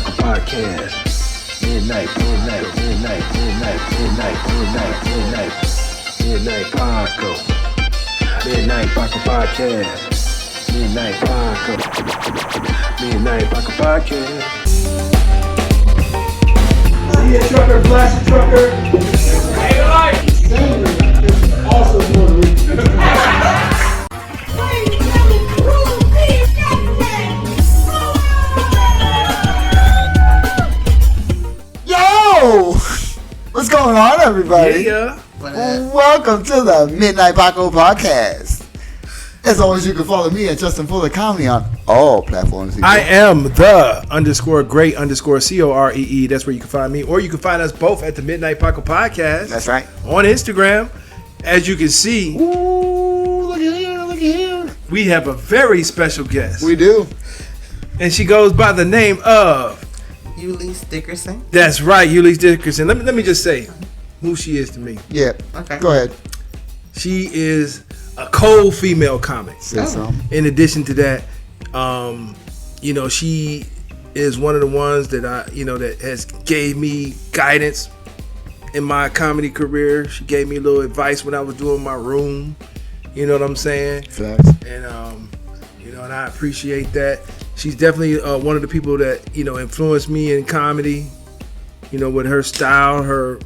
Paco Podcast. Midnight Paco. Midnight Paco Podcast. Midnight Paco Podcast. See a trucker, blast a trucker. Hey, life. Also more What's going on, everybody? Yeah. Welcome to the Midnight Paco Podcast. As always, you can follow me at Justin Fuller Comedy on all platforms. I am the _great_COREE. That's where you can find me. Or you can find us both at the Midnight Paco Podcast. That's right. On Instagram. As you can see, Ooh, look at here. we have a very special guest. We do. And she goes by the name of Eulise Dickerson. That's right, Eulise Dickerson. Let me just say who she is to me. Yeah. Okay. Go ahead. She is a cold female comic. Say so. In addition to that, she is one of the ones that that has gave me guidance in my comedy career. She gave me a little advice when I was doing my room. You know what I'm saying? Facts. And and I appreciate that. She's definitely one of the people that influenced me in comedy. With her style, her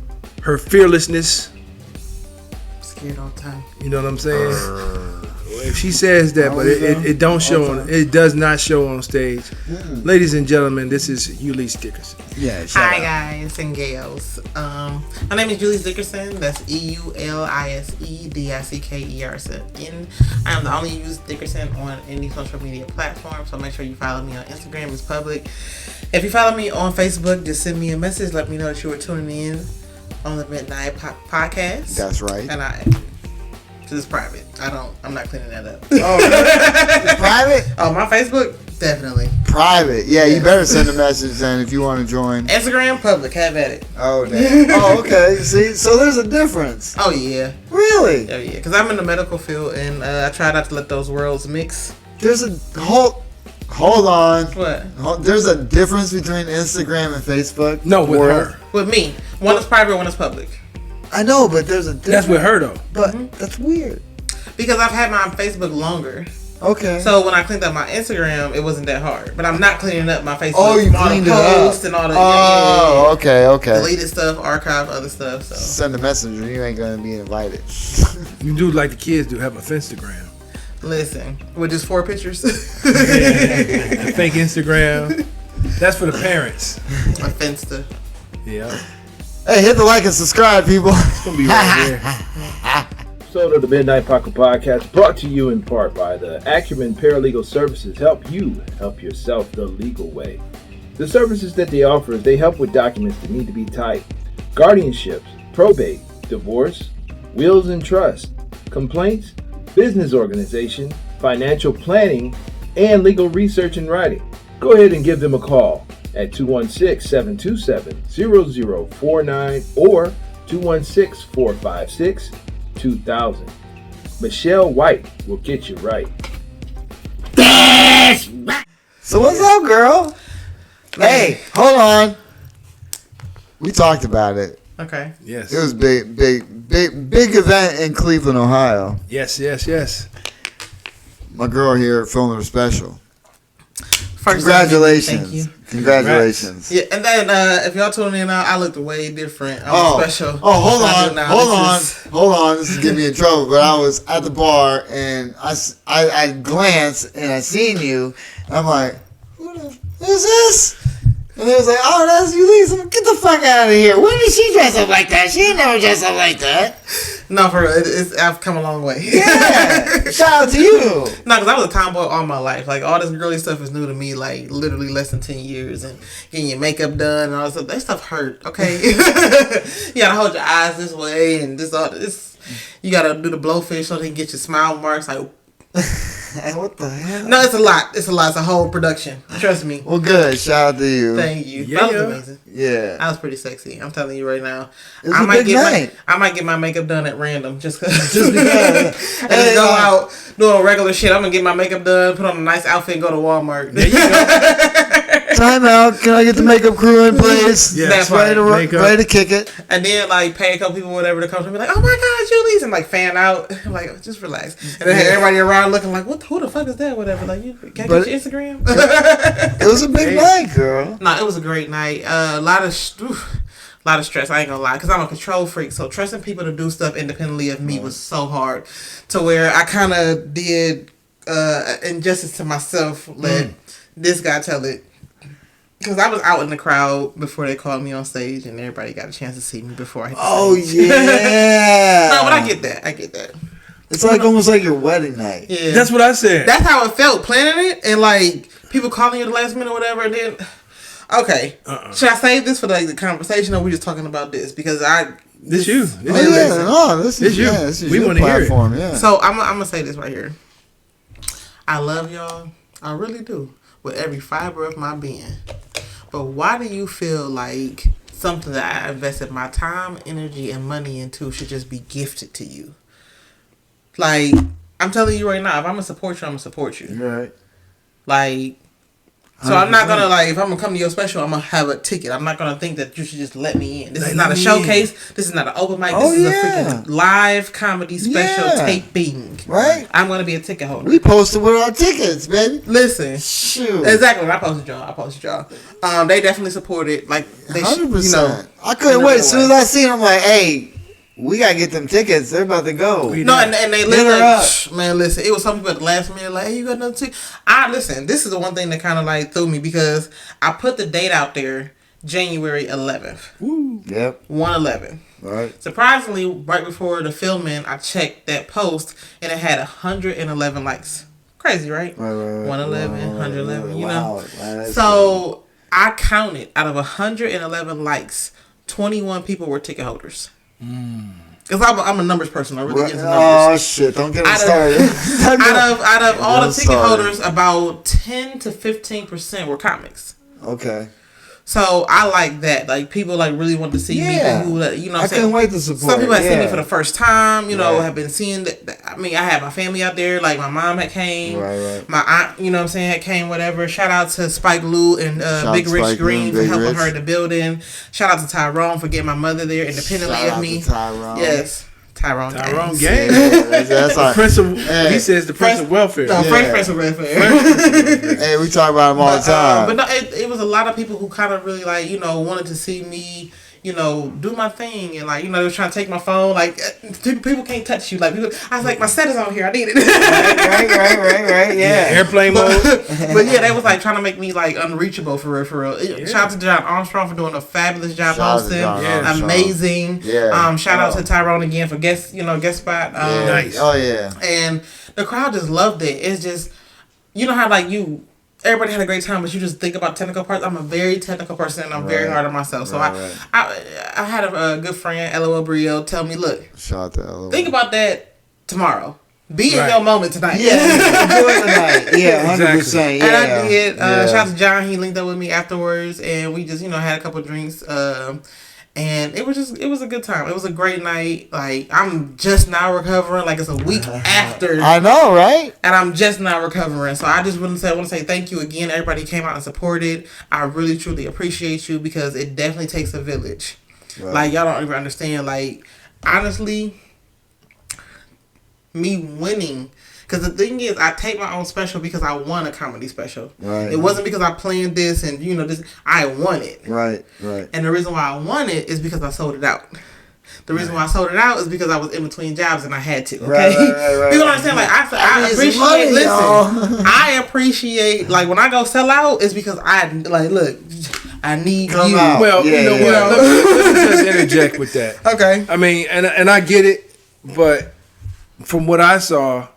fearlessness. Scared all the time. You know what I'm saying? If she says that, but it don't show on. It does not show on stage. Mm. Ladies and gentlemen, this is Eulise Dickerson. Yeah. Hi guys and gals. My name is Eulise Dickerson. That's EULISE DICKERSON. I am the only Eulise Dickerson on any social media platform. So make sure you follow me on Instagram. It's public. If you follow me on Facebook, just send me a message. Let me know that you were tuning in on the Midnight Podcast. That's right. And it's private. I'm not cleaning that up. Oh, really? It's private? Oh, my Facebook? Definitely. Private. Yeah, you better send a message then if you want to join. Instagram, public. Have at it. Oh, damn. Oh, okay. See, so there's a difference. Oh, yeah. Really? Oh, yeah. Because I'm in the medical field, and I try not to let those worlds mix. There's a Hold on. What? There's a difference between Instagram and Facebook? No, with her. With me. One is private, one is public. I know, but there's a difference. That's with her, though. But that's weird. Because I've had my Facebook longer. Okay. So when I cleaned up my Instagram, it wasn't that hard. But I'm not cleaning up my Facebook. Oh, you cleaned it up. And all the okay. Deleted stuff, archived other stuff. So send a messenger. You ain't gonna be invited. You do like the kids do, have a Finstagram. Listen, with just 4 pictures. A fake Instagram. That's for the parents. My Finsta. Yeah. Hey, hit the like and subscribe, people. It's gonna be right here. Episode of the Midnight Paco Podcast brought to you in part by the Acumen Paralegal Services. Help you help yourself the legal way. The services that they offer is they help with documents that need to be typed, guardianships, probate, divorce, wills and trust, complaints, business organization, financial planning, and legal research and writing. Go ahead and give them a call at 216-727-0049 or 216-456-2000. Michelle White will get you right. So what's up, girl? Hey, hold on. We talked about it. Okay. Yes. It was big event in Cleveland, Ohio. Yes. My girl here filming a special. First, congratulations. Thank you. Congratulations. Yeah, and then if y'all tune in, I looked way different. I was special. Oh, hold on. This is getting me in trouble. But I was at the bar and I glanced and I seen you. And I'm like, who's this? And they was like, oh, that's Eulise. Get the fuck out of here. When did she dress up like that? She ain't never dressed up like that. No, for real. I've come a long way. Yeah. Shout out to you. No, because I was a tomboy all my life. Like, all this girly stuff is new to me, like, literally less than 10 years. And getting your makeup done and all this stuff. That stuff hurt, okay? You gotta hold your eyes this way and all this. You gotta do the blowfish so they can get your smile marks. Like, what the hell? No, it's a lot. It's a whole production. Trust me. Well, good. Shout out to you. Thank you. Yeah. That was amazing. Yeah. I was pretty sexy. I'm telling you right now. It was a big night. I might get my makeup done at random just because. Just because. And just go out doing regular shit. I'm going to get my makeup done, put on a nice outfit, and go to Walmart. There you go. Time out. Can I get the makeup crew in, please? Yeah, That's ready to kick it. And then like pay a couple people whatever to come to me like, oh my God, Eulise, and like fan out. I'm like, just relax. And then everybody around looking like, who the fuck is that? Whatever. Like, you can I get your Instagram? It was a big night, girl. No, it was a great night. A lot of stress. I ain't gonna lie, because I'm a control freak. So trusting people to do stuff independently of me was so hard, to where I kind of did injustice to myself. Let this guy tell it, because I was out in the crowd before they called me on stage, and everybody got a chance to see me before I hit the stage. Yeah. No, but I get that. It's like almost like your wedding night. Yeah, That's what I said. That's how it felt planning it, and like people calling you the last minute or whatever, and then. Okay, should I save this for like the conversation, or we just talking about this? Because this you. This is you. This is we your want to hear it. Yeah. So I'm gonna say this right here. I love y'all. I really do, with every fiber of my being. But why do you feel like something that I invested my time, energy, and money into should just be gifted to you? Like, I'm telling you right now, if I'm gonna support you, I'm gonna support you. Right. Like. So I'm not gonna if I'm gonna come to your special, I'm gonna have a ticket. I'm not gonna think that you should just let me in. This is not a showcase. This is not an open mic. This is a freaking live comedy special taping. Right. I'm gonna be a ticket holder. We posted with our tickets, baby. Listen. Shoot. Exactly. I posted y'all. They definitely supported. Like they 100%. I couldn't wait. As soon as I seen them, I'm like, hey. We gotta get them tickets. They're about to go. No, and they literally like, man, listen. It was some people at the last minute like, hey, you got another ticket? Listen. This is the one thing that kind of like threw me, because I put the date out there, January 11th. Woo. Yep. 1/11. Right. Surprisingly, right before the filming, I checked that post and it had 111 likes. Crazy, right? Right. 111, 111. You know. Wow, so I counted out of 111 likes, 21 people were ticket holders. Because I'm a numbers person. I really get into numbers. Oh shit! Don't get me started. out of all the ticket holders, about 10 to 15% were comics. Okay. So I like that. Like people like really want to see me. Who, you know, what I'm saying? couldn't wait to support. Some people have seen me for the first time. You know, have been seeing. I mean, I had my family out there. Like my mom had came. Right. My aunt, you know, what I'm saying, had came. Whatever. Shout out to Spike Lou and Big Rich Green for helping her in the building. Shout out to Tyrone for getting my mother there independently of me. Tyrone. Yes. Tyrone Gang. That's like, Prince of, he says the Prince of Welfare. No, French Prince of Welfare. Hey, we talk about him all the time. But no, it was a lot of people who kind of really like, you know, wanted to see me, you know, do my thing, and like, you know, they were trying to take my phone. Like people can't touch you. Like people, I was like, my set is on here. I need it. Right. Yeah. Airplane mode. But yeah, they was like trying to make me like unreachable for real. Yeah. Shout out to John Armstrong for doing a fabulous job hosting. Amazing. Yeah. Shout out to Tyrone again for guest spot. Nice. Oh yeah. And the crowd just loved it. It's just, you know how like everybody had a great time, but you just think about technical parts. I'm a very technical person, and I'm very hard on myself. So I had a good friend, LOL Brio, tell me, look, shout out to LOL. Think about that tomorrow. Be in your moment tonight. Yeah, enjoy it tonight. Yeah, 100%. Yeah, and I did. Shout out to John. He linked up with me afterwards, and we just, you know, had a couple of drinks. And it was a good time. It was a great night. Like, I'm just now recovering. Like, it's a week after. I know, right? And I'm just now recovering. So I just want to say thank you again. Everybody who came out and supported. I really, truly appreciate you, because it definitely takes a village. Right. Like, y'all don't even understand. Like, honestly, me winning. Because the thing is, I take my own special because I won a comedy special. Right. It wasn't because I planned this and, you know, this. I won it. Right. And the reason why I won it is because I sold it out. The reason why I sold it out is because I was in between jobs and I had to. Okay, right. People understand. Like I appreciate. Money, listen, I appreciate. Like when I go sell out, it's because I like look. I need Come you. out. Well, you know what? Let me just interject with that. Okay. I mean, and I get it, but from what I saw,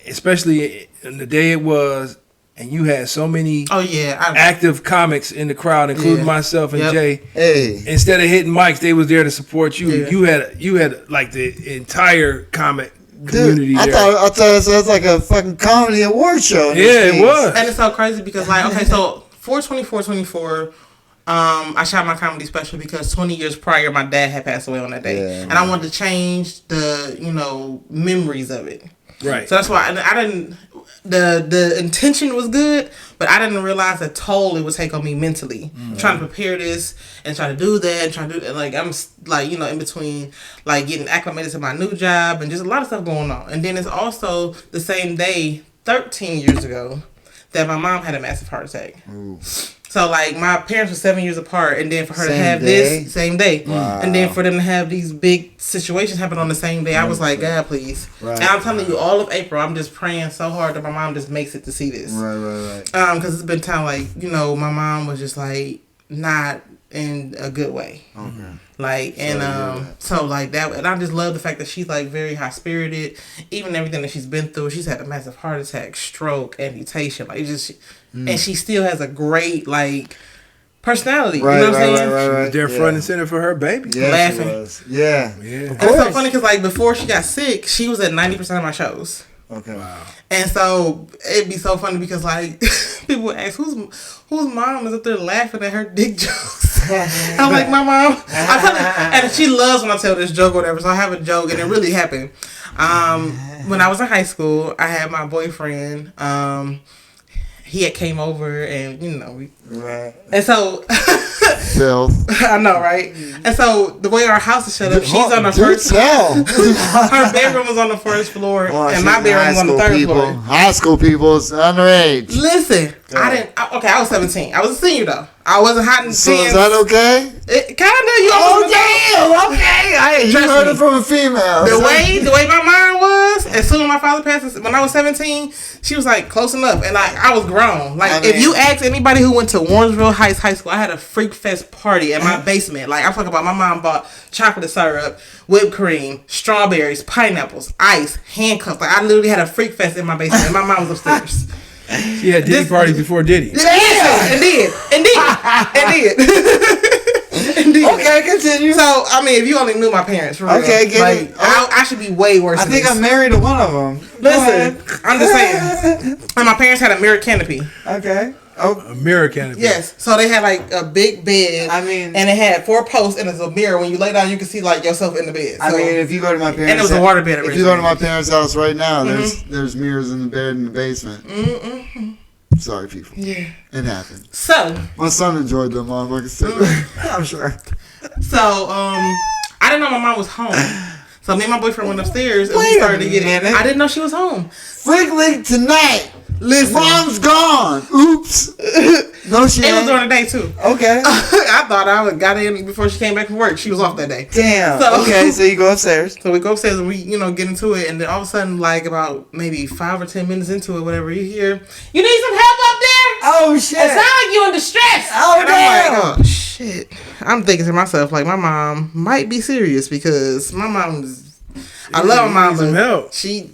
especially in the day it was, and you had so many active comics in the crowd, including myself and Jay. Hey. Instead of hitting mics, they was there to support you. Yeah. You had like the entire comic community. Dude, there. I thought it was like a fucking comedy award show. Yeah, it was. And it's so crazy because like, okay, so 4/24/24, I shot my comedy special because 20 years prior, my dad had passed away on that day. Yeah, and I wanted to change the, you know, memories of it. Right. So that's why I didn't. The intention was good, but I didn't realize the toll it would take on me mentally. Trying to prepare this and trying to do that and trying to do like I'm like in between like getting acclimated to my new job and just a lot of stuff going on. And then it's also the same day 13 years ago that my mom had a massive heart attack. Ooh. So like my parents were 7 years apart, and then for her to have this same day, and then for them to have these big situations happen on the same day, I was like, God, please. Right. And I'm telling you, all of April, I'm just praying so hard that my mom just makes it to see this. Right. Because it's been time like my mom was just like not in a good way. Okay. Like so like that, and I just love the fact that she's like very high spirited, even everything that she's been through. She's had a massive heart attack, stroke, amputation, like just. And she still has a great like personality. Right, you know what I'm saying? Right. They're front and center for her baby. Yeah, laughing. Yeah. And it's so funny because like before she got sick, she was at 90% of my shows. Okay. Wow. And so it'd be so funny because like people would ask whose mom is up there laughing at her dick jokes. I'm like, my mom. I tell her, and she loves when I tell this joke or whatever. So I have a joke, and it really happened. When I was in high school, I had my boyfriend. He had came over and right. And so Phil. I know, right? And so the way our house is set up, she's on the first floor. Her bedroom was on the first floor, and my bedroom was on the third floor. High school people is underage. Listen, I was 17. I was a senior though. I wasn't hot in So is that okay? It kinda. You damn. Okay. You heard it from a female. The way my mind was, as soon as my father passed, when I was 17, she was like close enough, and like I was grown. Like if you ask anybody who went to Warrensville Heights High School, I had a freak fest party in my basement. Like I'm talking about, my mom bought chocolate syrup, whipped cream, strawberries, pineapples, ice, handcuffs. Like I literally had a freak fest in my basement, and my mom was upstairs. She had Diddy parties before Diddy. Yeah, indeed. Okay, continue. So, I mean, if you only knew my parents, for real, okay, get like, it. I should be way worse. I think I'm married to one of them. Listen, I'm just saying. And my parents had a mirror canopy. Okay. A mirror canopy. Yes. So they had like a big bed. And it had 4 posts, and it's a mirror. When you lay down, you can see like yourself in the bed. So, if you go to my parents, and it was a water bed. If you go to my parents' house right now, there's mirrors in the bed in the basement. Sorry, people. Yeah. It happened. So my son enjoyed them motherfuckers too. I'm sure. So I didn't know my mom was home. So me and my boyfriend went upstairs and we started to get it. I didn't know she was home. Freakly tonight. Listen. Mom's gone. Oops. No, she ain't. It was during the day too. Okay. I thought I got in before she came back from work. She was off that day. Damn. So, okay, so you go upstairs. So we go upstairs and we, get into it, and then all of a sudden, like about maybe 5 or 10 minutes into it, whatever, you hear, "You need some help up there?" Oh shit. It sounds like you in distress. Oh and damn. I'm like, oh shit. I'm thinking to myself, like, my mom might be serious because my mom's. I love my mom, but she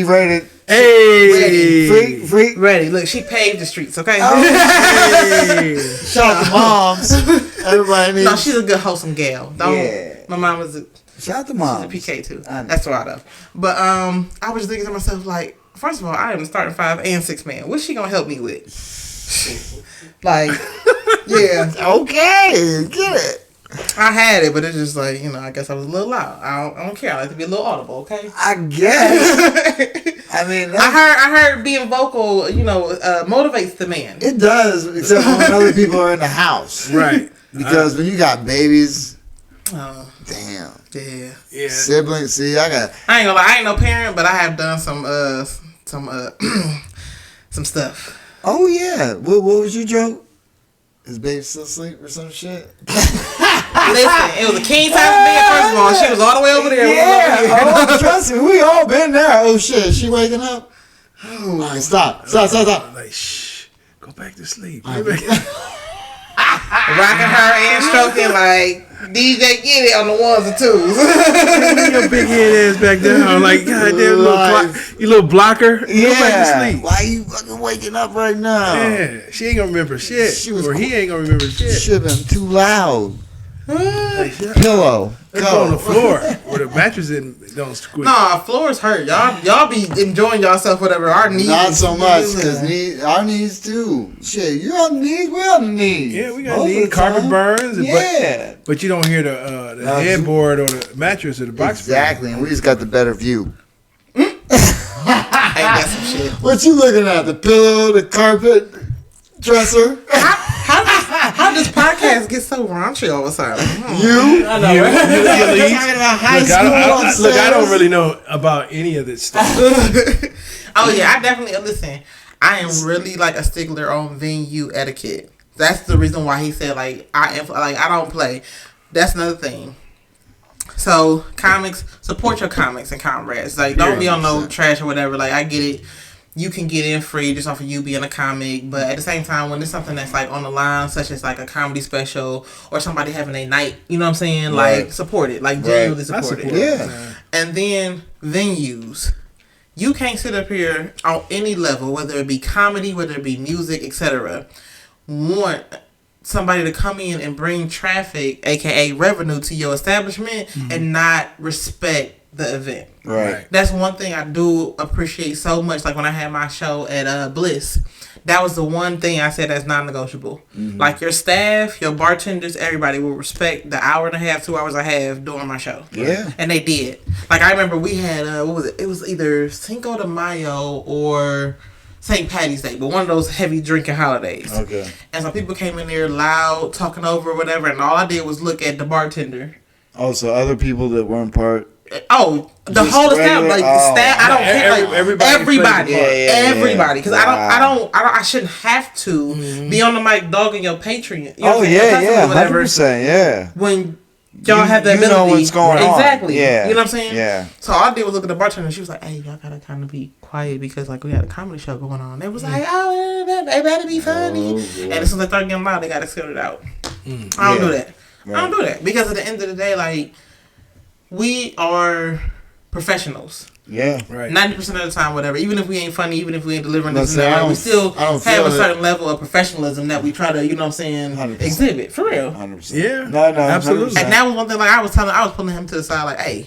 rated. Hey, freak, ready. Look, she paved the streets. Okay. Hey. Shout out to moms. Everybody needs. No, she's a good wholesome gal. My mom was a. Shout out to moms. She's a PK too. That's right up. But I was just thinking to myself, like, first of all, I am starting 5 and 6 man. What's she gonna help me with? Like, yeah. Okay, get it. I had it, but it's just like, I guess I was a little loud. I don't care. I like to be a little audible, okay? I guess. I mean, I heard being vocal, motivates the man. It does, except when other people are in the house. Right. Because when you got babies, damn. Yeah. Siblings, see, I ain't gonna lie, I ain't no parent, but I have done some stuff. Oh yeah. What was your joke? Is baby still asleep or some shit? Listen, it was a king size bed, first of all. She was all the way over there. Yeah. Trust me, we all been there. Oh shit, is she waking up? All right, stop. Like, shh, go back to sleep. Rocking her and stroking like DJ get it on the 1s and 2s. Your big head ass back down, like goddamn you little blocker. Yeah. Go back to sleep. Why you fucking waking up right now? Yeah, she ain't gonna remember shit. He ain't gonna remember shit. Should have been too loud. Pillow. Let's go on the floor where the mattress don't squeak. Nah, floors hurt. Y'all be enjoying yourself, whatever. Our knees. Not so much, because our knees too. Shit, you on the knees, we're on the knees. Yeah, we got knees, carpet burns. Yeah. But you don't hear the headboard or the mattress or the box. Exactly, and we just got the better view. that some shit? What you looking at? The pillow, the carpet, dresser? How does podcast get so raunchy all of a sudden? You? I know. We're talking about high school. Look, I don't really know about any of this stuff. Oh yeah, I definitely listen. I am really like a stickler on venue etiquette. That's the reason why he said like I don't play. That's another thing. So comics, support your comics and comrades. Like don't be on no trash or whatever. Like I get it. You can get in free just off of you being a comic, but at the same time, when there's something that's like on the line, such as like a comedy special or somebody having a night, you know what I'm saying? Right. Like support it, like genuinely support it. Yeah. And then venues, you can't sit up here on any level, whether it be comedy, whether it be music, etc. Want somebody to come in and bring traffic, aka revenue, to your establishment and not respect the event. Right. That's one thing I do appreciate so much. Like when I had my show at Bliss, that was the one thing I said that's non-negotiable. Like your staff, your bartenders, everybody will respect the hour and a half, 2 hours I have during my show. Yeah. And they did. Like I remember we had what was it? It was either Cinco de Mayo or St. Patty's Day, but one of those heavy drinking holidays. Okay. And some people came in there loud, talking over whatever, and all I did was look at the bartender. Oh, so other people that weren't part. Oh, the Just whole staff, regular- like oh. staff. I don't care, like Everybody everybody, because Wow. I shouldn't have to be on the mic dogging your Patreon. You know Oh what I'm yeah, saying? yeah, Whatever. 100%, yeah. When y'all You- have the you ability, know what's going on. exactly. Yeah. You know what I'm saying? Yeah. So all I did was look at the bartender, and she was like, "Hey, y'all gotta kind of be quiet because like we had a comedy show going on." They was like, "Oh, they better be funny," and as soon as they start getting loud, they gotta cut it out. I don't do that. Right. I don't do that because at the end of the day, like we are professionals. Yeah. Right. 90% of the time, whatever. Even if we ain't funny, even if we ain't delivering this Let's and say, that, we still I don't have feel a it. certain level of professionalism that we try to, you know what I'm saying, 100%. exhibit. For real. 100%. Yeah. No, Absolutely. 100%. And that was one thing, like, I was pulling him to the side, like, hey,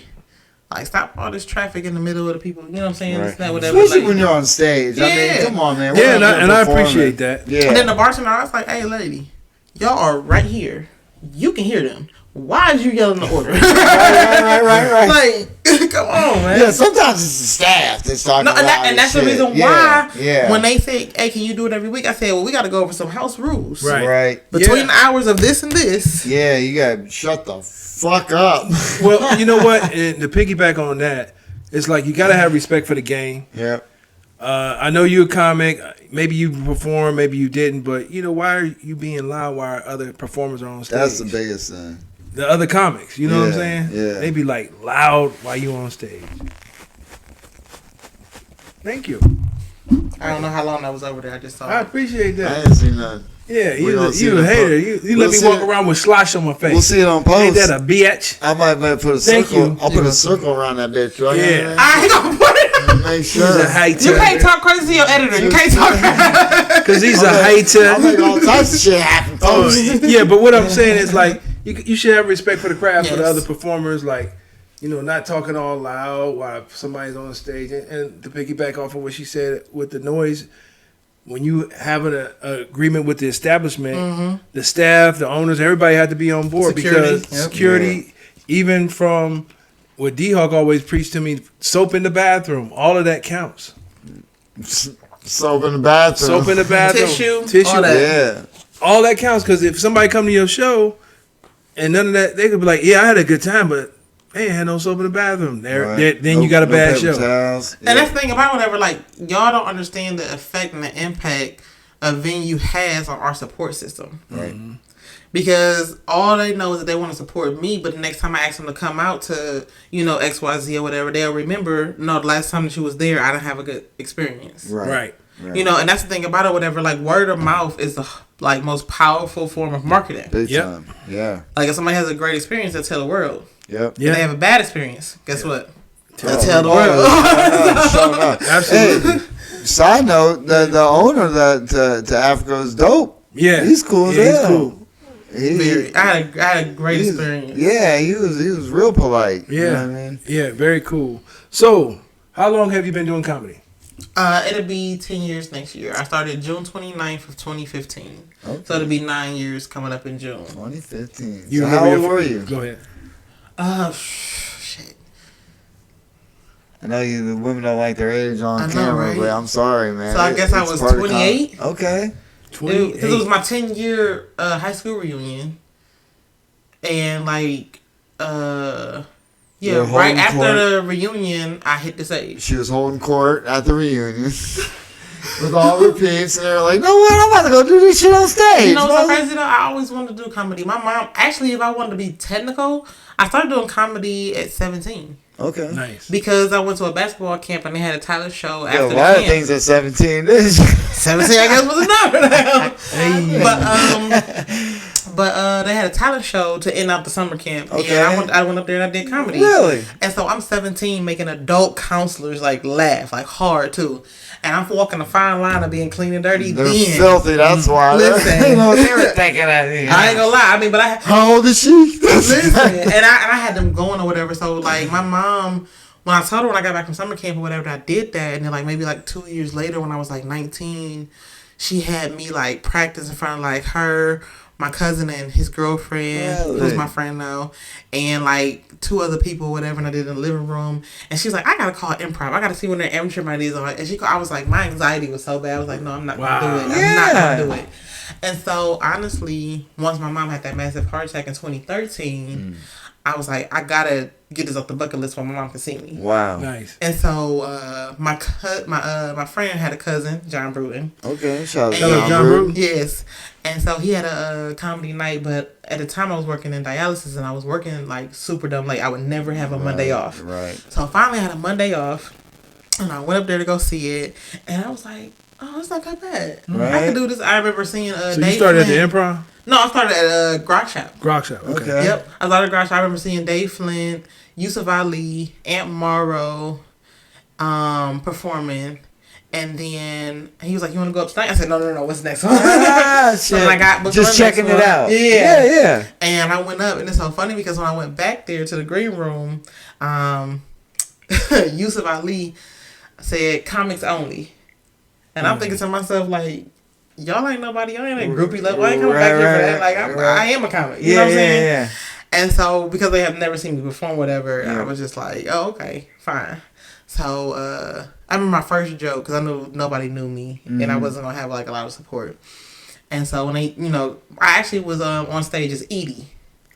like, stop all this traffic in the middle of the people. You know what I'm saying? Right. This, that, whatever. Especially like, when you're on stage. I Yeah. mean, come on, man. Yeah, and I appreciate that. Yeah. And then the bartender, I was like, hey, lady, y'all are right here. You can hear them. Why is you yelling the order? right. Like, come on, man. Yeah, sometimes it's the staff that's talking No, loud and that's as the shit. reason why Yeah. when they say, hey, can you do it every week? I said, well, we got to go over some house rules. Right. Right. Between the hours of this and this. Yeah, you gotta shut the fuck up. Well, you know what? And to piggyback on that, it's like you got to have respect for the game. Yep. I know you're a comic. Maybe you perform, maybe you didn't. But, you know, why are you being loud while other performers are on stage? That's the biggest thing. The other comics, you know what I'm saying? Yeah. They be like loud while you on stage. Thank you. I don't know how long I was over there. I just saw I it. appreciate I that. ain't seen nothing. Yeah, We gonna see you a the hater. po- You we'll let me see walk it. around with slosh on my face. We'll see it on post. Ain't that a bitch? I might put a Thank circle. you. I'll put a circle around that bitch. Right? Yeah. I ain't gonna put it. Make He's sure. a hater. You can't talk crazy to your editor. You can't talk. Because he's a I'll hater. make all types of shit happen. Oh, Post. yeah, but what I'm saying is like you should have respect for the craft, for the Yes. other performers, like, you know, not talking all loud while somebody's on stage. And to piggyback off of what she said with the noise, when you have an agreement with the establishment, the staff, the owners, everybody had to be on board. Security. Because Yep. security, even from what D-Hawk always preached to me, soap in the bathroom, all of that counts. Soap in the bathroom. Soap in the bathroom, Tissue, all that. Yeah. all that counts. Because if somebody come to your show and none of that, they could be like, yeah, I had a good time, but they ain't had no soap in the bathroom. Right. Then you got a bad paper show. towels. And that's the thing about whatever, like, y'all don't understand the effect and the impact a venue has on our support system. Right. Because all they know is that they want to support me, but the next time I ask them to come out to, you know, XYZ or whatever, they'll remember, no, the last time that you was there, I didn't have a good experience. Right. You know, and that's the thing about it, whatever, like, word of mouth is the, like, most powerful form of marketing. Big Yep. time. Yeah. Like, if somebody has a great experience, they'll tell the world. Yep. Yeah. If they have a bad experience, guess what? They'll Oh, tell the oh, world. showing up. Absolutely. Hey, side note, the owner to Africa is dope. Yeah. He's cool as Yeah, he's hell. cool. I had a great he's- experience. Yeah, he was real polite. Yeah. You know what I mean? Yeah, very cool. So, how long have you been doing comedy? It'll be 10 years next year. I started June 29th of 2015. Okay. So it'll be 9 years coming up in June. 2015. You So remember how old your- were you? Go ahead. Shit. I know the women don't like their age on I know, camera, right? but I'm sorry, man. So I guess I was 28. Okay. 28. Because it was my 10-year high school reunion. And like, You're right holding after court. the reunion, I hit this age. She was holding court at the reunion with all her peeps, and they were like, "No, what? I'm about to go do this shit on stage." You know what's so brother." crazy though? I always wanted to do comedy. My mom, actually, if I wanted to be technical, I started doing comedy at 17. Okay. Nice. Because I went to a basketball camp and they had a talent show Yeah, after a the lot of camp. things at 17. 17, I guess, was a number now. But they had a talent show to end out the summer camp. Okay. And I went up there and I did comedy. Really? And so I'm 17 making adult counselors like laugh, like hard too. And I'm walking a fine line of being clean and dirty. They're then. filthy. That's why. Listen. You know what they were thinking of. I ain't gonna lie. I mean, but I How old is she? listen, and I had them going or whatever. So like my mom, when I told her when I got back from summer camp or whatever, that I did that, and then like maybe like 2 years later when I was like 19, she had me like practice in front of like her, my cousin and his girlfriend, Really? who's my friend now, and like 2 other people, whatever, and I did it in the living room. And she's like, I gotta call improv. I gotta see when their amateur night is on. And I was like, my anxiety was so bad. I was like, no, I'm not gonna do it. I'm not gonna do it. And so honestly, once my mom had that massive heart attack in 2013, I was like, I gotta get this off the bucket list where my mom can see me. Wow. Nice. And so my friend had a cousin, John Bruton. Okay. Shout out to Shout out John Bruton. Yes. And so he had a comedy night, but at the time I was working in dialysis and I was working like super dumb late. I would never have a Monday off. Right. So finally I had a Monday off and I went up there to go see it and I was like, oh, it's not that bad. Right. I can do this. I remember seeing So you started at the Improv? No, I started at Grok Shop. Grok Shop. Okay. Okay. Yep. I started at Grok Shop. I remember seeing Dave Flint, Yusuf Ali, Aunt Morrow performing. And then he was like, you want to go up tonight? I said, no. What's the next one? Ah, So shit. then I got booked Just on the next checking it one. out. Yeah. Yeah. And I went up, and it's so funny because when I went back there to the green room, Yusuf Ali said comics only. And I'm thinking to myself, like, y'all ain't nobody, y'all ain't at groupie level. I ain't coming back here for that. Like, I am a comic. You know what I'm saying? Yeah. And so, because they have never seen me perform, whatever, Yeah. I was just like, oh, okay, fine. So, I remember my first joke, because I knew nobody knew me, and I wasn't going to have, like, a lot of support. And so, when they, I actually was on stage as Edie.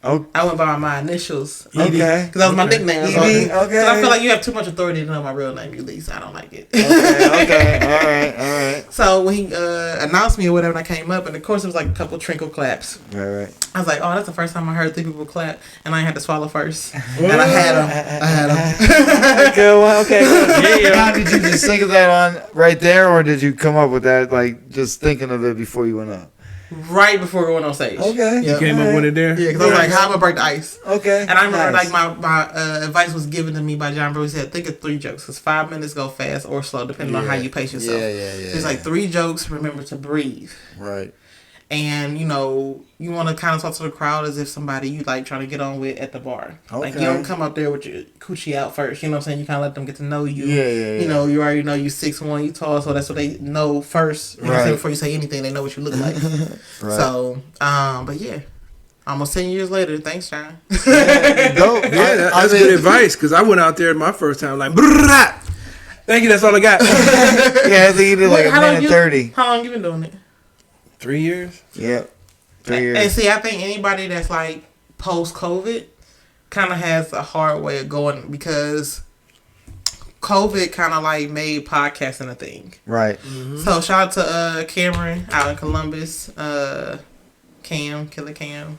Oh. I went by my initials. Okay. Because that was my nickname. Edie, okay. Because I feel like you have too much authority to know my real name, Eulise. I don't like it. Okay. All right. So when he announced me or whatever, and I came up, and of course it was like a couple trinkle claps. Right. I was like, oh, that's the first time I heard 3 people clap, and I had to swallow first. And I had them. Good one. Okay. Yeah. Now, did you just think of that on right there, or did you come up with that, like, just thinking of it before you went up? Right before going on stage. Okay. Yeah. You came up with it there? Yeah, because I was like, how am I break the ice? Okay. And I remember, Nice. like, my advice was given to me by John Bruce. He said, think of 3 jokes, because 5 minutes go fast or slow, depending on how you pace yourself. Yeah. It's like 3 jokes, remember to breathe. Right. And, you want to kind of talk to the crowd as if somebody you, like, trying to get on with at the bar. Like, you Okay. don't come up there with your coochie out first. You know what I'm saying? You kind of let them get to know you. Yeah. You know, you already know you 6'1", you tall, so that's what they know first. You know what I'm saying? Before you say anything, they know what you look like. Right. So, but yeah. Almost 10 years later. Thanks, John. Dope. Yeah, that's good advice, because I went out there my first time like, brrrr, thank you, that's all I got. Yeah, I think you did like a minute 30. How long you been doing it? 3 years? Yep. 3 years. And see, I think anybody that's like post-COVID kind of has a hard way of going because COVID kind of like made podcasting a thing. Right. So shout out to Cameron out in Columbus, Killer Cam.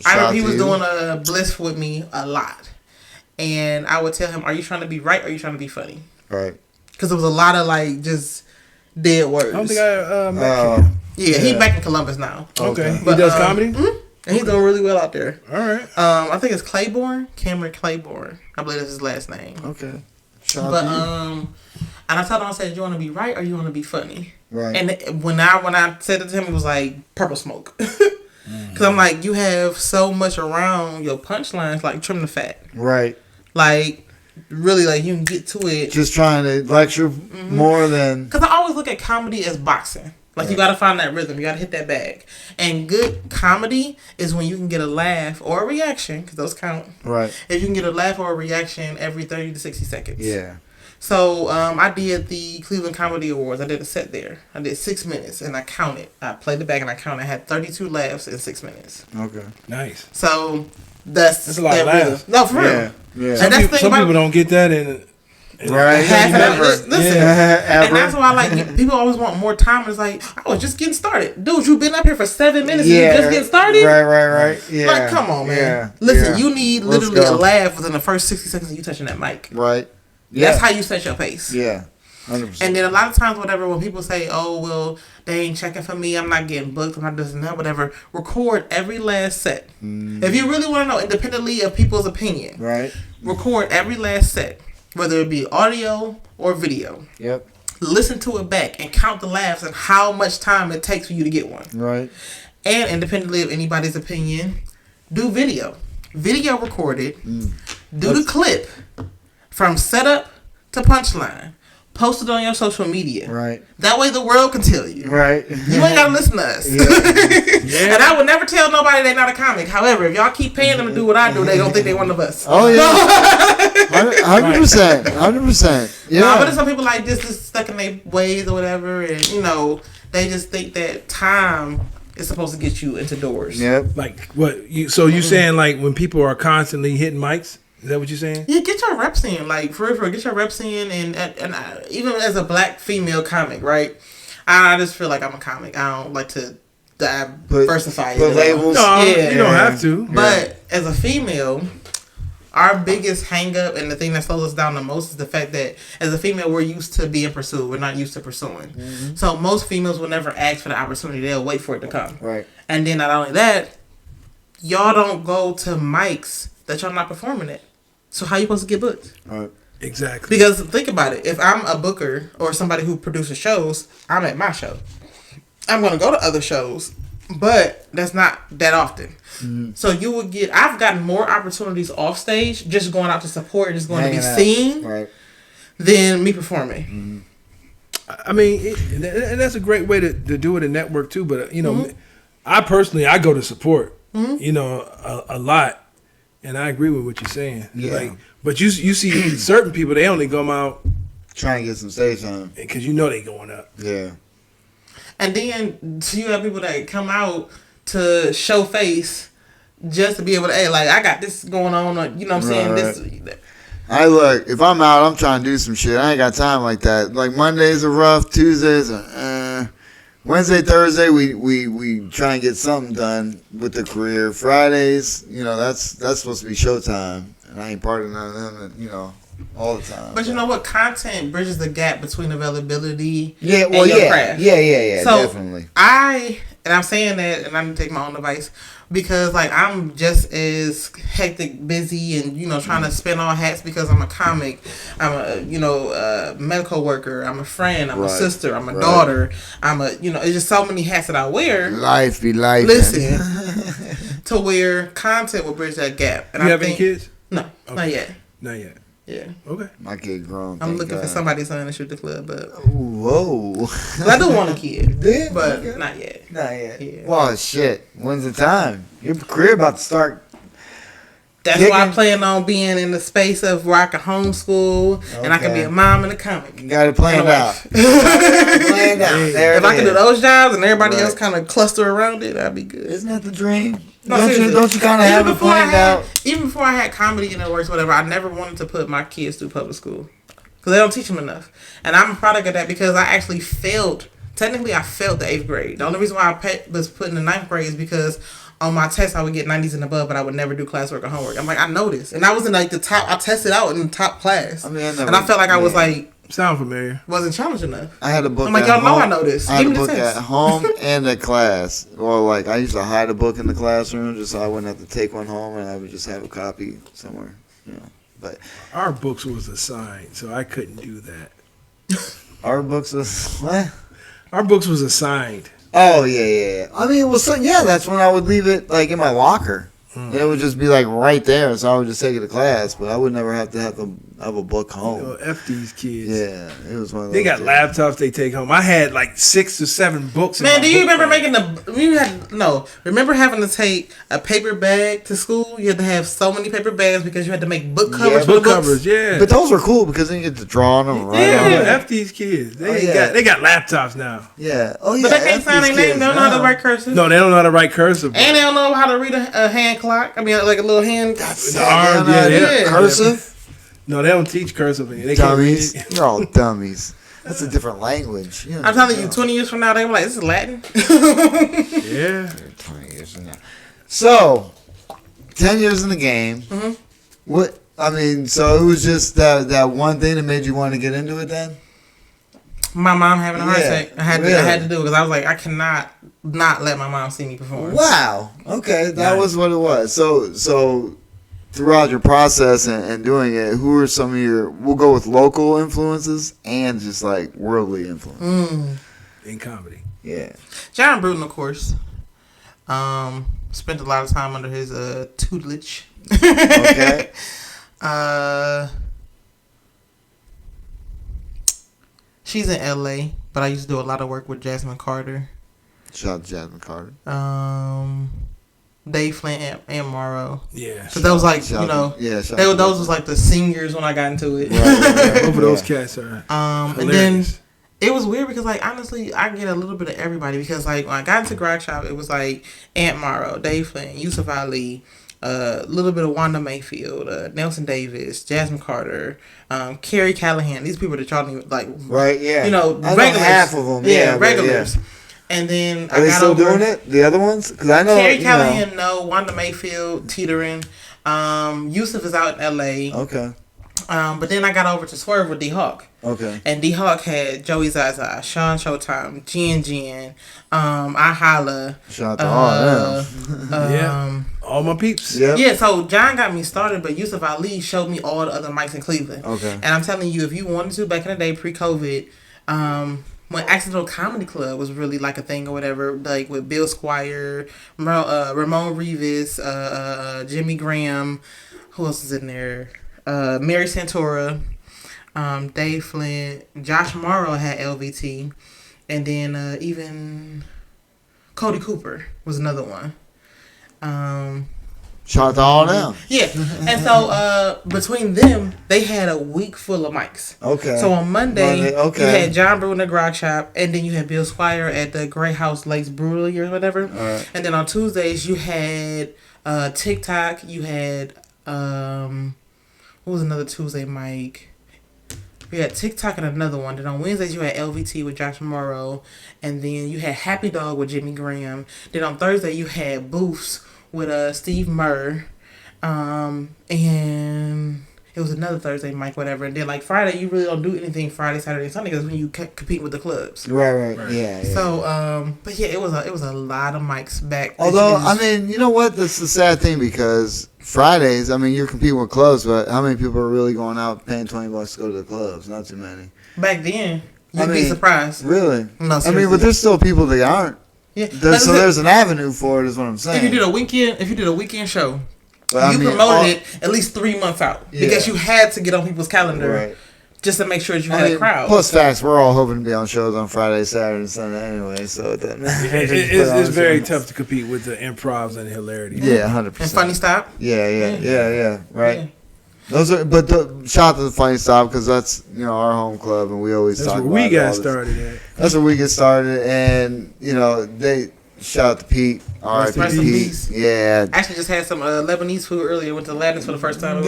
I remember he was doing a Bliss with me a lot. And I would tell him, are you trying to be right or are you trying to be funny? Right. Because there was a lot of like just dead words. I don't think I met him. Yeah, he's back in Columbus now. Okay. But, He does comedy? And he's doing really well out there. All right. I think it's Claiborne. Cameron Claiborne. I believe that's his last name. Okay. Shout But out to you. and I told him, I said, you want to be right or you want to be funny? Right. And when I said it to him, it was like purple smoke. Because I'm like, you have so much around your punchlines, like trim the fat. Right. Like, really, like you can get to it. Just trying to lecture more than. Because I always look at comedy as boxing. Like, you got to find that rhythm. You got to hit that bag. And good comedy is when you can get a laugh or a reaction, because those count. Right. If you can get a laugh or a reaction every 30 to 60 seconds. Yeah. So I did the Cleveland Comedy Awards. I did a set there. I did 6 minutes, and I counted. I played it back, and I counted. I had 32 laughs in 6 minutes. Okay. Nice. So that's a lot of laughs. No, for real. Yeah. Some people don't get that in Right. Listen, Ever. and that's why like people always want more time. It's like I was just getting started, dude. You've been up here for 7 minutes. And you just getting started. Right. Yeah. Like, come on, man. Yeah. Listen, Yeah. you need Let's literally a go. laugh within the first 60 seconds of you touching that mic. Right. Yeah. That's how you set your pace. Yeah. 100%. And then a lot of times, whatever, when people say, "Oh, well, they ain't checking for me. I'm not getting booked. I'm not this and that, whatever." Record every last set. If you really want to know, independently of people's opinion, Right. record every last set, whether it be audio or video. Yep. Listen to it back and count the laughs and how much time it takes for you to get one. Right. And independently of anybody's opinion, do video. Video recorded. Do the clip from setup to punchline. Post it on your social media. Right. That way the world can tell you. Right. You ain't gotta listen to us. Yeah. And I would never tell nobody they're not a comic. However, if y'all keep paying them to do what I do, they gonna think they one of us. Oh yeah. 100%. 100%. Yeah. Nah, but there's some people like this just stuck in their ways or whatever, and they just think that time is supposed to get you into doors. Yep. Like what? You saying like when people are constantly hitting mics? Is that what you're saying? Yeah, get your reps in. Like, for real, get your reps in. And even as a black female comic, right? I just feel like I'm a comic. I don't like to diversify put it. labels. No, Yeah. you don't have to. But as a female, our biggest hang up and the thing that slows us down the most is the fact that as a female, we're used to being pursued. We're not used to pursuing. So most females will never ask for the opportunity. They'll wait for it to come. Right. And then not only that, y'all don't go to mics that y'all not performing at. So how you supposed to get booked? Right. Exactly. Because think about it. If I'm a booker or somebody who produces shows, I'm at my show. I'm going to go to other shows, but that's not that often. So you would I've gotten more opportunities off stage just going out to support and just going to be seen Right. than me performing. I mean, and that's a great way to do it in network too. But I personally go to support. A lot. And I agree with what you're saying. Yeah. But you see certain people, they only come out Trying to get some stage time. because they going up. Yeah. And then so you have people that come out to show face just to be able to, hey, like, I got this going on, or, you know what I'm saying? Right. This. Look, if I'm out, I'm trying to do some shit. I ain't got time like that. Like Mondays are rough, Tuesdays are Wednesday, Thursday, we try and get something done with the career. Fridays, that's supposed to be showtime, and I ain't part of none of them, all the time. But you know what? Content bridges the gap between availability Yeah, and well, your craft. Yeah, So definitely. I'm saying that, and I'm gonna take my own advice because, like, I'm just as hectic, busy, and trying to spin all hats because I'm a comic. I'm a medical worker. I'm a friend. I'm a sister. I'm a daughter. I'm a it's just so many hats that I wear. Life be life. Listen, to where content will bridge that gap. And You have any kids? No, not yet. Not yet. Yeah, Okay. My kid grown. I'm thank looking God. for somebody's son to shoot the club, but Whoa. I do want a kid, Yeah, but okay. not yet. Not yet. Yeah. Well, shit. When's the time? Your career about to start. That's Kicking. why I plan on being in the space of where I can homeschool and I can be a mom and a comic. You got it planned And a out. wife. Planned out. There If it I can do is. those jobs and everybody Right. else kind of cluster around it, that'd be good. Isn't that the dream? No, don't seriously. you kind of have it planned out? Even before I had comedy and it works, whatever, I never wanted to put my kids through public school because they don't teach them enough. And I'm a product of that because I actually failed. Technically, I failed the 8th grade. The only reason why I was put in the 9th grade is because on my test I would get 90s and above, but I would never do classwork or homework. I'm like, I know this, and I was in like the top. I tested out in the top class, I mean, and I felt like I was like Sound familiar? wasn't challenged enough. I had a book. I'm like, at y'all know home. I know this. I had Give a me the book test. at home and at class. Or like I used to hide a book in the classroom just so I wouldn't have to take one home, and I would just have a copy somewhere. But Our books was assigned, so I couldn't do that. our books was what? Our books was assigned. Oh yeah. I mean, it was that's when I would leave it like in my locker. And it would just be like right there, so I would just take it to class. But I would never have to have a book home. F these kids. Yeah, it was one of those. They got laptops they take home. I had like 6 or 7 books. Man, do you remember remember having to take a paper bag to school? You had to have so many paper bags because you had to make book covers for book the books. covers, yeah. But those were cool because then you get to draw on them. Right? F these kids. They got laptops now. Yeah. Oh yeah. But they can't sign their name. They don't know how to write cursive. No, they don't know how to write cursive. And they don't know how to read a hand clock. I mean, like a little hand. That's the arm, cursive. No, they don't teach cursive. They Dummies. can't read it. You're all dummies. That's a different language. I'm telling you, 20 years from now, they were like, this is Latin. Yeah. 20 years from now. So, 10 years in the game. Mm-hmm. What? I mean, so it was just that one thing that made you want to get into it then? My mom having a heart attack. I had to do it because I was like, I cannot not let my mom see me perform. Wow. Okay, that was what it was. So throughout your process and doing it, who are some of your, we'll go with local influences and just like worldly influence in comedy? Yeah. John Bruton, of course. Spent a lot of time under his tutelage. Okay. She's in LA, but I used to do a lot of work with Jasmine Carter. Shout out to Jasmine Carter. Dave Flint and Morrow. Yeah. So that was like, those was like the seniors when I got into it. Right. Both of those cats are and then it was weird because like honestly I get a little bit of everybody because like when I got into Grog Shop it was like Aunt Morrow, Dave Flint, Yusuf Ali, a little bit of Wanda Mayfield, Nelson Davis, Jasmine Carter, Carrie Callahan. These people that y'all don't even like. Right. Yeah. You know, I regulars. know half of them. Yeah, regulars. Yeah. And then are they still doing it? The other ones? Because I know Carrie Callahan. No, Wanda Mayfield teetering. Yusuf is out in L.A. Okay. But then I got over to Swerve with D Hawk. Okay. And D Hawk had Joey Zaza, Sean Showtime, Jen, I Holla. Shout out to all of them. Yeah. All my peeps. Yep. Yeah, so John got me started, but Yusuf Ali showed me all the other mics in Cleveland. Okay. And I'm telling you, if you wanted to, back in the day, pre-COVID, when Accidental Comedy Club was really like a thing or whatever, like with Bill Squire, Ramon Rivas, Jimmy Graham, who else is in there? Mary Santora, Dave Flint, Josh Morrow had LVT, and then even Cody Cooper was another one. Shout out to all of them. Yeah, and so between them, they had a week full of mics. Okay. So on Monday, you had John Brew in the Grog Shop, and then you had Bill Squire at the Grey House Lakes Brewery or whatever. All right. And then on Tuesdays, you had TikTok. You had what was another Tuesday mic? We had TikTok and another one. Then on Wednesdays, you had LVT with Josh Morrow. And then you had Happy Dog with Jimmy Graham. Then on Thursday, you had Booths with Steve Murr. And it was another Thursday mic, whatever. And then like Friday, you really don't do anything Friday, Saturday, and Sunday because when you compete with the clubs. Right. Yeah. So, but yeah, it was a lot of mics back. Although, I mean, you know what? That's the sad thing because Fridays, I mean, you're competing with clubs, but how many people are really going out paying $20 to go to the clubs? Not too many. Back then, you'd be surprised. Really? No, I mean, but there's still people that aren't. Yeah. So there's an avenue for it, is what I'm saying. If you did a weekend show, promoted it at least 3 months out because you had to get on people's calendar just to make sure that you had a crowd. Plus, facts, we're all hoping to be on shows on Friday, Saturday, and Sunday anyway, so it doesn't matter. It's very tough to compete with the improvs and the hilarity. Yeah, 100%. And Funny Stop. Yeah, right. Yeah. Those are, but shout out to the Funny Stop because that's our home club and we always talk about it. That's where we got started at. That's where we get started, and they shout out to Pete. All right, Pete. Yeah. I actually just had some Lebanese food earlier. Went to Latins for the first time.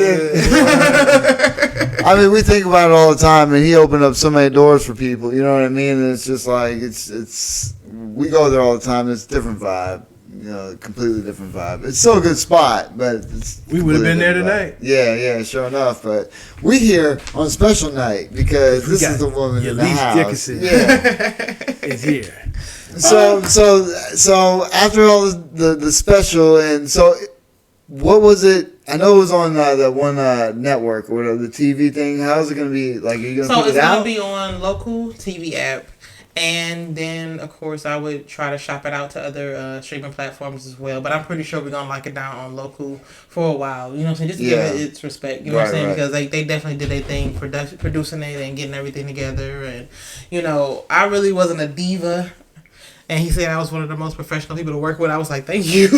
I mean, we think about it all the time, and he opened up so many doors for people. You know what I mean? And it's just like it's. We go there all the time. It's a different vibe. Completely different vibe. It's still a good spot, but we would have been there tonight. Yeah, sure enough. But we here on a special night because this is the woman in the house. Dickerson. Yeah, is here. So after all the special, and so what was it? I know it was on that one network or whatever, the TV thing. How's it going to be? Like, are you going to put it out? So it's going to be on local TV app. And then, of course, I would try to shop it out to other streaming platforms as well. But I'm pretty sure we're going to lock it down on local for a while. You know what I'm saying? Just to give it its respect. You know what I'm saying? Right. Because they definitely did their thing, producing it and getting everything together. And, you know, I really wasn't a diva. And he said I was one of the most professional people to work with. I was like, thank you.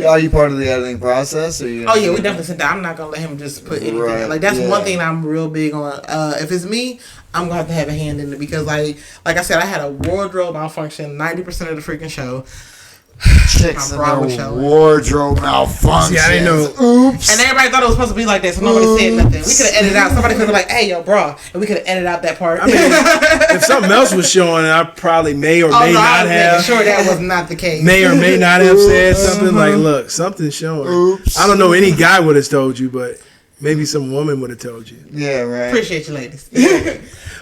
Are you part of the editing process? Or you oh, yeah, we definitely sit down. I'm not going to let him just put anything. Right, Like, that's yeah. one thing I'm real big on. If it's me, I'm going to have a hand in it. Because, like I said, I had a wardrobe malfunction 90% of the freaking show. Chicks My Bravo and show. Wardrobe malfunction. See, I didn't know. Oops. And everybody thought it was supposed to be like that, so nobody said nothing. We could have edited out. Somebody could have been like, hey, yo, bro. And we could have edited out that part. I mean, if something else was showing, I probably may or may I not was have. making sure that was not the case. May or may not have said something like, "Look, something's showing." Oops. I don't know. Any guy would have told you, but maybe some woman would have told you. Yeah, right. Appreciate you, ladies.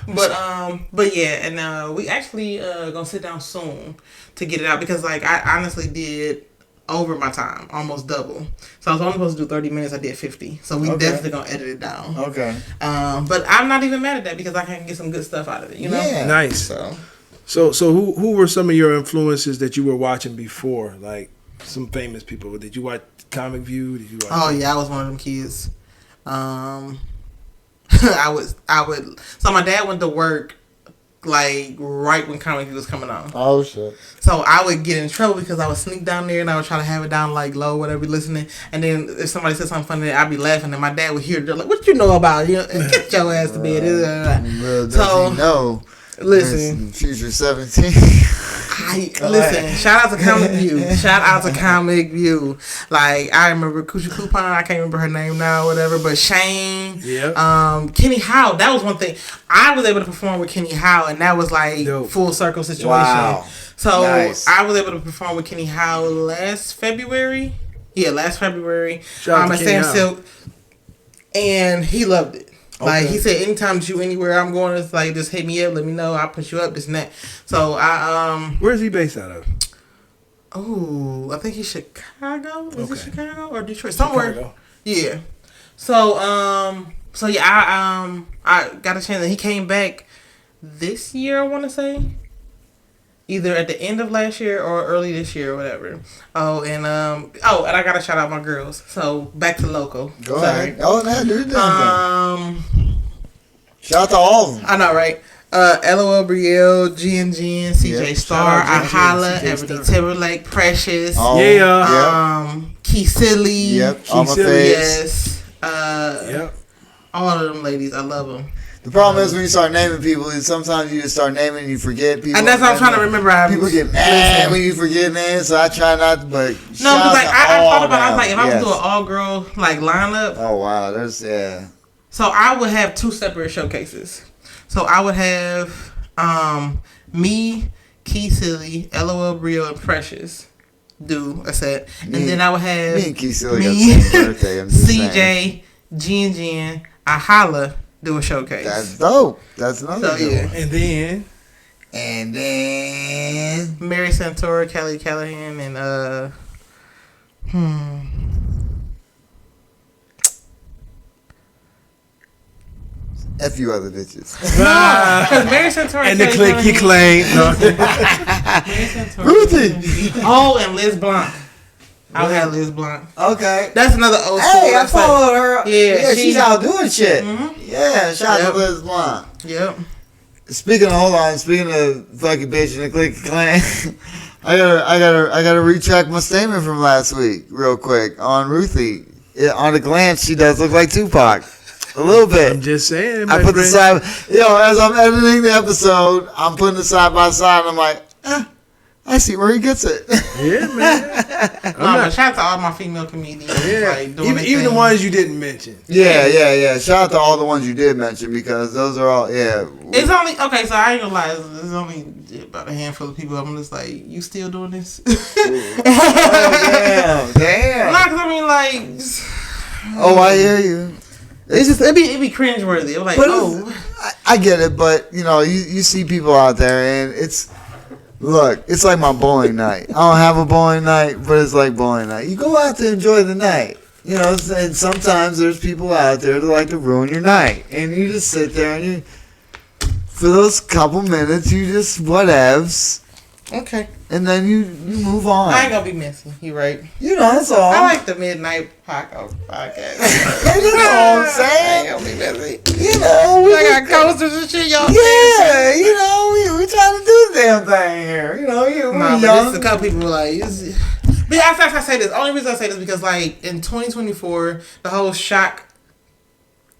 But yeah, and we actually gonna sit down soon to get it out because like I honestly did over my time, almost double. So I was only supposed to do 30 minutes. I did 50. So we definitely gonna edit it down. Okay. But I'm not even mad at that because I can get some good stuff out of it. You know. Yeah. Nice. So So who were some of your influences that you were watching before? Like some famous people. Did you watch Comic View? Did you watch? oh yeah, I was one of them kids. I would. So my dad went to work like right when Comic View was coming on. Oh shit. So I would get in trouble because I would sneak down there and I would try to have it down like low, whatever, listening. And then if somebody said something funny, I'd be laughing, and my dad would hear it. They're like, "What you know about? You know, get your ass to bed." Little does So, he know. Listen, Future 17. listen. Shout out to Comic View. Shout out to Comic View. Like I remember Coochie Coupon. I can't remember her name now, whatever. But Shane. Yeah. Kenny Howe. That was one thing. I was able to perform with Kenny Howe, and that was like Dope. full circle situation. Wow. So Nice. I was able to perform with Kenny Howe last February. Yeah, last February. Shout out to At Kenny Sam Howe. Silk, and he loved it. Like Okay. he said, anytime that you anywhere I'm going, it's like just hit me up, let me know, I'll put you up, this and that. So I Where's he based out of? I think he's Chicago. Is it Okay. Chicago or Detroit? Somewhere. Chicago. Yeah. So I got a chance, and he came back this year, I want to say. Either at the end of last year or early this year or whatever. And I gotta shout out my girls. So back to local. Go Sorry. ahead. Oh, no, do the damn thing. Shout out to all of them. I know, right? LOL Brielle, Jen, CJ Yep. Star, Shout out I Jen, Holla, CJ Everything Star. Timberlake, Precious, Oh, Yeah. Key Silly. Yep. All my Keith faves. Yes. Yep. All of them ladies, I love them. The problem is when you start naming people, is sometimes you just start naming and you forget people. And that's what I'm trying to remember. People get mad when you forget names, so I try not to. But No, because like I thought about it. I was like, if I was yes. to do an all girl like lineup, Oh wow, there's yeah. so I would have two separate showcases. So I would have me, Key Silly, LOL Brielle, and Precious do a set, and then I would have Me and Key Silly got the same birthday. I'm just saying. CJ, Jen, I Holla do a showcase. That's dope. That's another So, good yeah. one. And then And then Mary Santora, Kelly Callahan, and F you other bitches. because Mary Santora and the Kelly click you Callahan- claim. No. Mary Santora, Ruthie. Oh, and Liz Blanc. I would have Liz Blanc. Okay. That's another old school. Hey, I That's like- follow her. Yeah, she's she- out doing shit. Mhm. Yeah, shout out Yep. to Liz Blunt. Yep. Speaking of fucking bitch and the click clan, I gotta retract my statement from last week real quick on Ruthie. On a glance, she does look like Tupac. A little bit. I'm just saying. I my put the friend. side, as I'm editing the episode, I'm putting it side by side, and I'm like, I see where he gets it. Yeah, man. But shout out to all my female comedians. Yeah. Like, doing their Even the thing. ones you didn't mention. Yeah. Shout out to all the ones you did mention because those are all, It's only okay. So I ain't gonna lie. There's only about a handful of people. I'm just like, you still doing this? Damn. Nah, 'cause I mean, like, Oh, I hear you. it's just it'd be cringeworthy. I'm like, But oh, I get it, but you see people out there, and it's like my bowling night. I don't have a bowling night, but it's like bowling night. You go out to enjoy the night, and sometimes there's people out there that like to ruin your night, and you just sit there and you for those couple minutes, you just whatevs, Okay. and then you move on. I ain't gonna be messy. You right. You know, that's all. I like the Midnight Paco Podcast. That's all I'm I saying. ain't gonna be messy. You know, we I got coasters and shit, y'all. yeah, you know, we trying to do the damn thing here. You know, we're No, but young. it's a couple people were like, but I say this. The only reason I say this is because like in 2024, the whole shock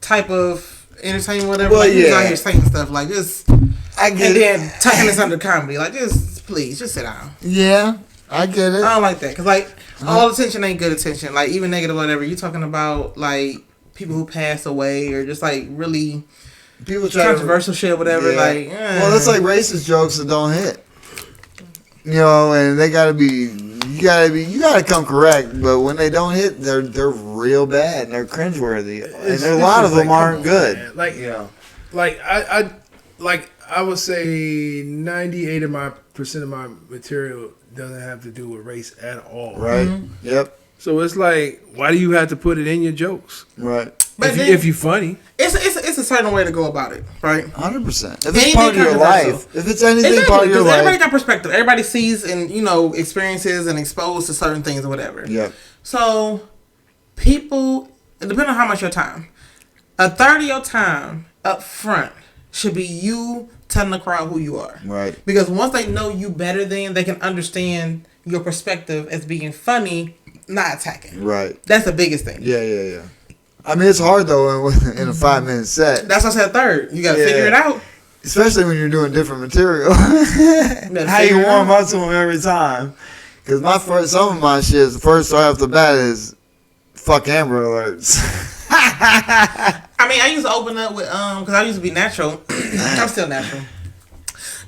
type of entertainment, whatever, Well, like he was yeah. out here saying stuff like just, I and get then it. tucking this under comedy, like just please, just sit down. Yeah, I get it. I don't like that because like all attention ain't good attention. Like even negative, whatever. You talking about like people who pass away or just like really People try controversial shit, whatever. Yeah. Like, Well, that's like racist jokes that don't hit. You know, and they gotta be. You gotta come correct. But when they don't hit, they're real bad and they're cringeworthy. And a lot of them aren't good. Man. Like, Yeah. like I would say 98% of my material doesn't have to do with race at all. Right. Mm-hmm. Yep. So it's like, why do you have to put it in your jokes? Right. but If you funny, it's a certain way to go about it, right? 100%. If it's Anything part of your controversial. life, if it's anything Exactly, part of your because everybody life, got perspective. Everybody sees and experiences and exposed to certain things or whatever. yep. So people, depending on how much your time, a third of your time up front should be you telling the crowd who you are. Right. Because once they know you better, then they can understand your perspective as being funny, not attacking. Right. That's the biggest thing. Yeah. I mean, it's hard though in a 5-minute set, That's why I said third. You got to figure it out. especially when you're doing different material. gotta How you figure it warm out. up to them every time? Because some of my shit, the first right off the bat is fuck Amber Alerts. I mean, I used to open up with because I used to be natural. I'm still natural.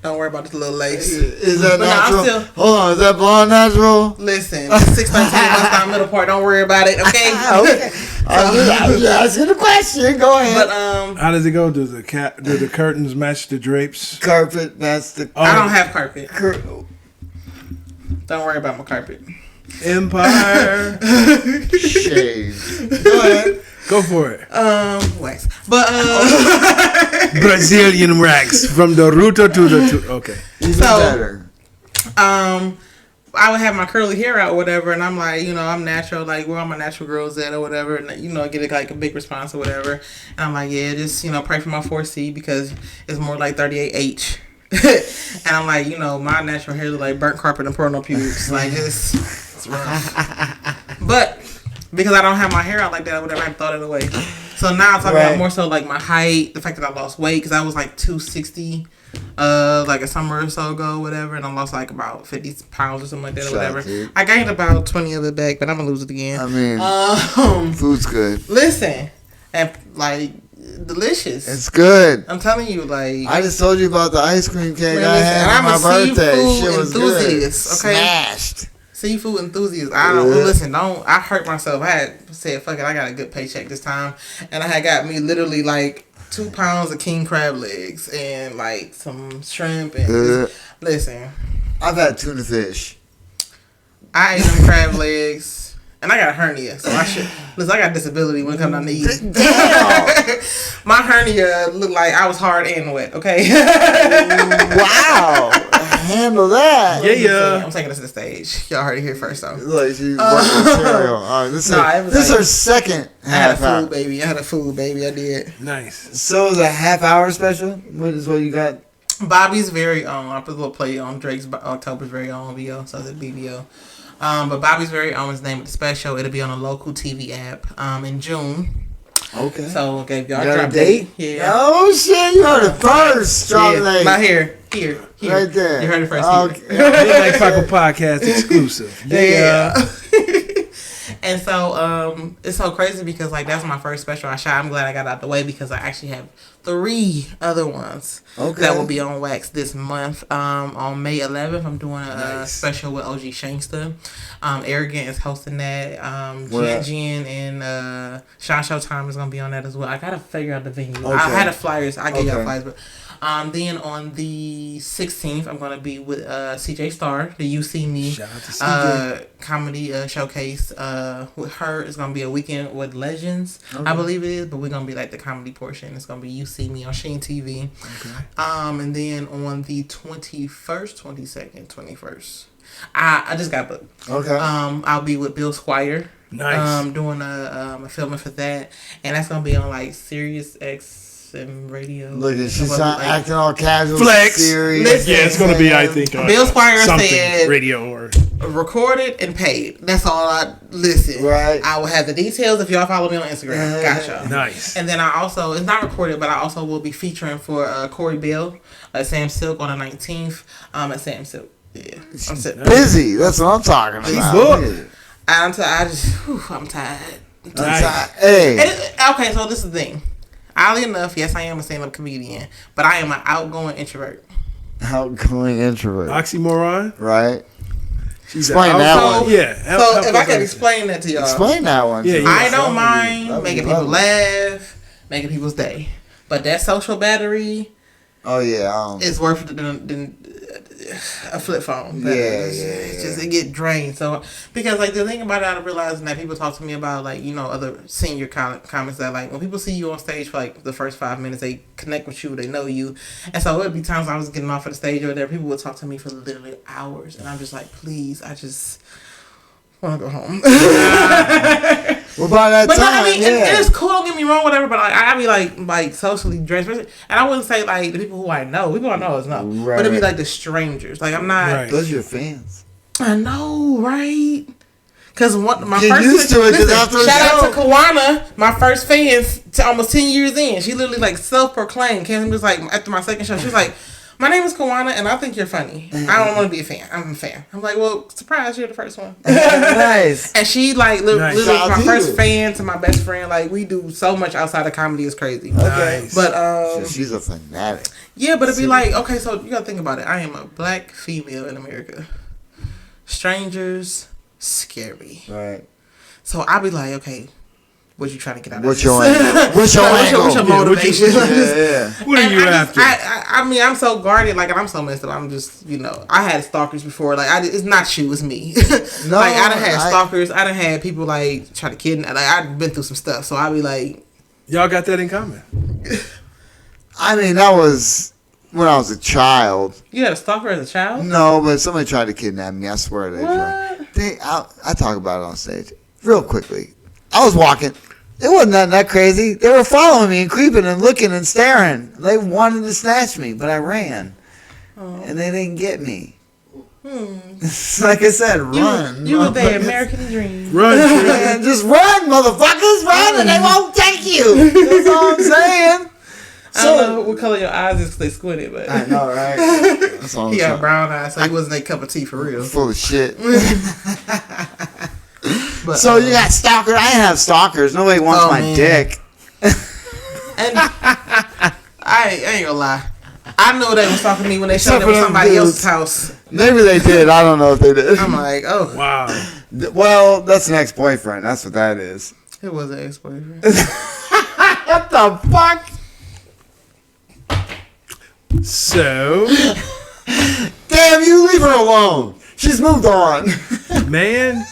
Don't worry about this little lace. Is that But no, I'm natural? still- Hold on, is that blonde natural? Listen, 613 West Side Middle Part. Don't worry about it, okay? Okay. I was asking a question. Go ahead. But how does it go? Do the curtains match the drapes? Carpet, that's the I don't have carpet. cur- Don't worry about my carpet. Empire. shades. Go ahead. Go for it. Wax. But Brazilian wax from the router to the okay. Even So- better. I would have my curly hair out or whatever, and I'm like, I'm natural, like where all my natural girls at or whatever, and get like a big response or whatever. And I'm like, yeah, just pray for my 4C because it's more like 38H. And I'm like, my natural hair look like burnt carpet and porno pubes. Like it's rough. But because I don't have my hair out like that or whatever, I thought it away. So now I'm talking about more so like my height, the fact that I lost weight because I was like 260 like a summer or so ago, whatever, and I lost like about 50 pounds or something like that or whatever. Dude. I gained about 20 of it back, but I'm gonna lose it again. I mean, food's good. Listen, and like delicious. It's good. I'm telling you, like I just told you about the ice cream cake Man, I listen, had and on I'm my a birthday. seafood Shit was good. enthusiast, okay? Smashed. seafood enthusiast. I don't listen. I hurt myself. I had said, "Fuck it." I got a good paycheck this time, and I had got me literally like 2 pounds of king crab legs and like some shrimp and listen. I've had tuna fish. I ate them crab legs. And I got a hernia, so I should listen. I got disability when it comes down to eating. Damn! My hernia looked like I was hard and wet. Okay. Wow! Handle that. Yeah. I'm taking this to the stage. Y'all heard it here first, though. Like she's working material. All right, this is her second I had a half hour. food baby. I did. Nice. So it's a half hour special. What is what you got? Bobby's very own. I put a little play on Drake's October's very own VO, so it's a BBO. But Bobby's very own is the name of the special. It'll be on a local TV app in June. Okay. So okay, if y'all You got drop a date? Yeah. Oh shit! You heard it first. Drop Yeah. date. Not here. Right there. You heard it first. Okay. Midnight Paco Podcast exclusive. Yeah. And so it's so crazy because like that's my first special I shot. I'm glad I got out the way because I actually have 3 other ones that will be on wax this month. On May 11th, I'm doing a special with OG Shankster. Arrogant is hosting that. Jen and Sean Showtime is gonna be on that as well. I gotta figure out the venue. I had the flyers. I gave y'all flyers, but Then on the 16th, I'm going to be with CJ Star, the You See Me Shout out to CJ. comedy showcase. With her, it's going to be a weekend with legends, I believe it is, but we're going to be like the comedy portion. It's going to be You See Me on Sheen TV. Okay. And then on the 21st, 22nd, 21st, I just got booked. Okay. I'll be with Bill Squire. Nice. Doing a filming for that, and that's gonna be on like Sirius XM radio. Look, she's not acting all casual. Flex. Serious. Listen, Yeah, it's gonna be, I think, Bill Squire something said radio or recorded and paid. That's all I listen. Right. I will have the details if y'all follow me on Instagram. Gotcha. nice. And then I also, it's not recorded, but I also will be featuring for Corey Bill at Sam Silk on the 19th. At Sam Silk. Yeah, I'm sitting. Busy. That's what I'm talking about. booked. I'm tired. I'm tired. Nice. Hey. Okay, so this is the thing. Oddly enough, yes, I am a stand-up comedian, but I am an outgoing introvert. Outgoing introvert. Oxymoron. Right? She's Explain an that outgoing- one. Yeah. So if I can explain that to y'all, Explain that one. Yeah, to yeah. us. I don't That'd mind be making people lovely. laugh, making people's day, but that social battery Oh, yeah. is worth it than a flip phone. It's just it get drained. So because like the thing about it, I'm realizing that people talk to me about like other senior comments that like when people see you on stage for like the first 5 minutes, they connect with you, they know you, and so it would be times I was getting off of the stage or there, people would talk to me for literally hours, and I'm just like, please, I just want to go home. Well, by that But time, no, I mean, yeah. it's cool. Don't get me wrong, whatever. But like, I be like socially dressed, and I wouldn't say like the people who I know. People I know is no, Right, but it'd be right. like the strangers. Like I'm not. Right. Those are your fans. I know, right? Because my Get first used to it, 'cause after a shout out show- to Kawana, my first fan to almost 10 years in. She literally like self-proclaimed. Came and was like after my second show, she was like, "My name is Kawana, and I think you're funny. I don't want to be a fan. I'm a fan." I'm like, "Well, surprise, you're the first one." Nice. And she like Nice. literally Shout out my to first you. fan to my best friend. Like we do so much outside of comedy is crazy. Okay. Nice. But So she's a fanatic. yeah, but it'd be like, okay, so you gotta think about it. I am a black female in America. Strangers scare me. Right. So I'll be like, okay, what you trying to get out What's of your this? angle? What's your What's your angle? motivation? Yeah. What are And you after? I mean, I'm so guarded, like, and I'm so messed up. I'm just, I had stalkers before. Like, it's not you, it's me. No, like, I done had stalkers. I done had people, like, try to kidnap. Like, I've been through some stuff. So I'll be like, Y'all got that in common. I mean, that was when I was a child. you had a stalker as a child? No, but somebody tried to kidnap me. I swear they tried. I talk about it on stage real quickly. I was walking. It wasn't nothing that crazy. They were following me and creeping and looking and staring. They wanted to snatch me, but I ran. And they didn't get me. Like I said, run. You were the motherfuckers. American dream. Run, Trent. Man, just run, motherfuckers. Run and they won't take you. That's all I'm saying. I don't know what color your eyes is because they squinted, but I know, right? That's all I'm he had saying. brown eyes, so he wasn't a cup of tea for real. Full of shit. But, So you got stalkers. I have stalkers. Nobody wants Oh, my man. dick. and I ain't gonna lie. I know they was talking to me when they showed Except up at for them somebody dudes. else's house. Maybe they did. I don't know if they did. I'm like, oh, Wow. Well, that's an ex-boyfriend. That's what that is. it was an ex-boyfriend. What the fuck? So, Damn, you leave her alone. She's moved on. man,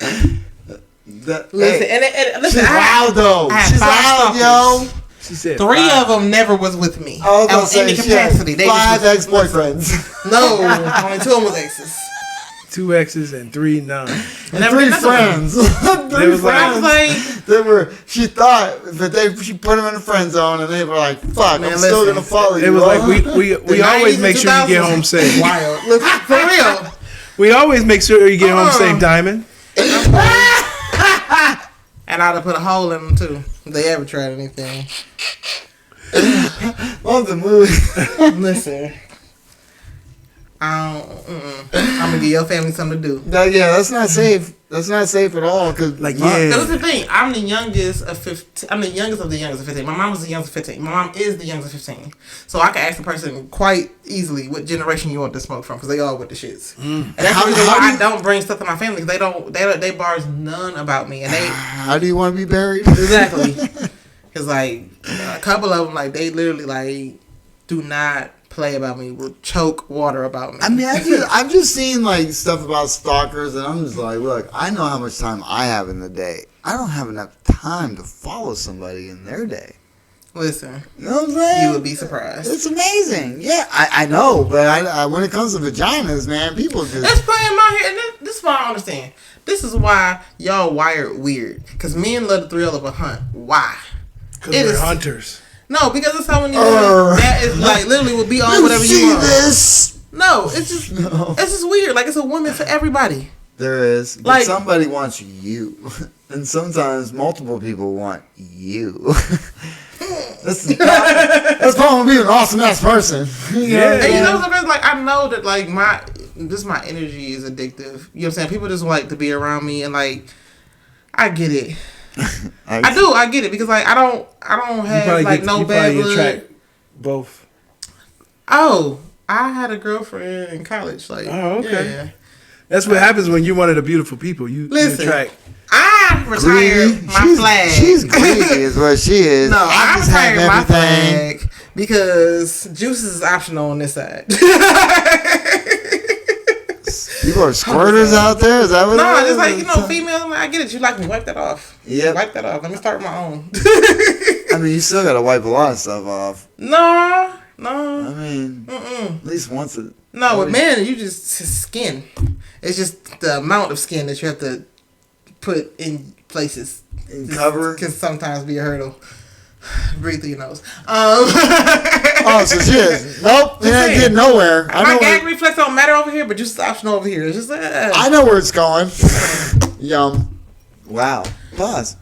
Listen, Hey, and listen, she's wild though. I had She's 5 wild, yo. she said 3 five. of them never was with me. I was gonna On say any she had capacity. They 5 just was, ex-boyfriends. no, only 2 of them was exes. 2 X's and 3 none. And Never 3 did nothing. friends. They was like- I was like, They were. She thought, but she put them in the friend zone, and they were like, "Fuck, Man, I'm still listen. gonna follow you." It was like huh? we the always 90s make and sure you get 2000s home safe. Wild. Look, for real. We always make sure you get home safe, Diamond. And I'd have put a hole in them too. If they ever tried anything. On the movie. Listen. I'm gonna give your family something to do. No, yeah, that's not safe. That's not safe at all. Cause Like, my- yeah. That was the thing. I'm the youngest of 15. I'm the youngest of the youngest of 15. My mom was the youngest of 15. My mom is the youngest of 15. So I can ask the person quite easily what generation you want to smoke from because they all with the shits. And that's How- the reason how why do I you- don't bring stuff to my family because they bars none about me and they How do you want to be buried? exactly because like a couple of them like they literally like do not play about me. Will choke water about me. I mean, I've just seen like stuff about stalkers, and I'm just like, look, I know how much time I have in the day. I don't have enough time to follow somebody in their day. Listen, You know what I'm saying? you would be surprised. It's amazing. Yeah, I know, but I when it comes to vaginas, man, people just... That's playing my hair. And this is what I don't understand. This is why y'all wired weird. Because men love the thrill of a hunt. Why? Because we're hunters. No, because it's how when you that is like literally will be on whatever you want. This? No, it's just weird. Like it's a woman for everybody. There is. But Like- somebody wants you. And sometimes multiple people want you. That's the problem with being an awesome ass person. Yeah. And you know something? Like I know that like my energy is addictive. You know what I'm saying? People just like to be around me and like I get it. I get it because like I don't have like no bad blood. Attract both. Oh, I had a girlfriend in college. Like, Oh, okay. Yeah. That's what happens when you're one of the beautiful people. You Listen. attract. I retired my flag. She's greedy is what she is. No, I just have retired my everything. flag because juice is optional on this side. People are squirters out there? Is that what No, it is? it's like, you know, females, I get it. You like me. Wipe that off. Yep. Wipe that off. Let me start with my own. I mean, you still got to wipe a lot of stuff off. No. I mean, at least once a... No, with men, you just skin. It's just the amount of skin that you have to put in places. And cover? Can sometimes be a hurdle. Breathe through your nose. Oh, so she is. Nope, it ain't getting nowhere. My gag reflex don't matter over here, but just the optional over here. It's just I know where it's going. Yum. Wow. Pause.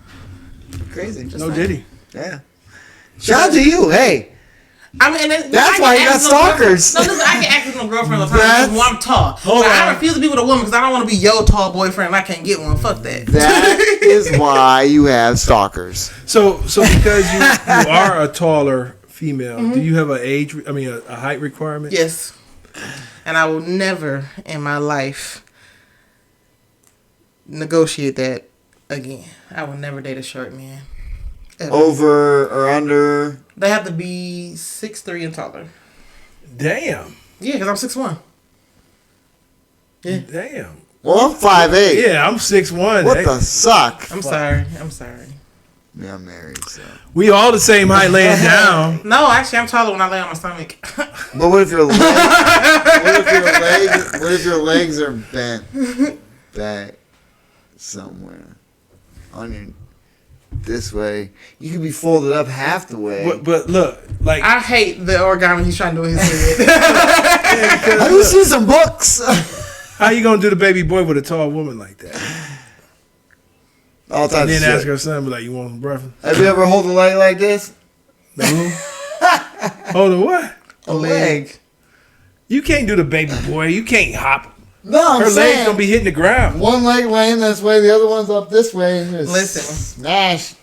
Crazy. No Diddy. Yeah. Shout out to you. Hey. I mean, and that's why you got stalkers. No, listen, I can act with no girlfriend all the time because I'm tall. But I refuse to be with a woman because I don't want to be your tall boyfriend and I can't get one. Fuck that. That is why you have stalkers. So because you are a taller female, do you have a height requirement? Yes. And I will never in my life negotiate that again. I will never date a short man. Ever. Over or under? They have to be 6'3" and taller. Damn. Yeah, because I'm 6'1". Yeah. Damn. Well, I'm 5'8". Yeah, I'm 6'1". What the suck? I'm sorry. Yeah, I'm married, so. We all the same height laying down. No, actually, I'm taller when I lay on my stomach. But what if your legs are bent back somewhere on your this way? You could be folded up half the way. But look, like I hate the origami he's trying to do in his head. Have you seen some books? how you gonna do the baby boy with a tall woman like that? All types And then of ask shit. her son, be like, "You want some breakfast?" Have you ever hold a leg like this? No. Hold on, what? A leg. You can't do the baby boy. You can't hop. No, I'm Her saying. legs gonna be hitting the ground. One leg laying this way, the other one's up this way. And just Listen. smash.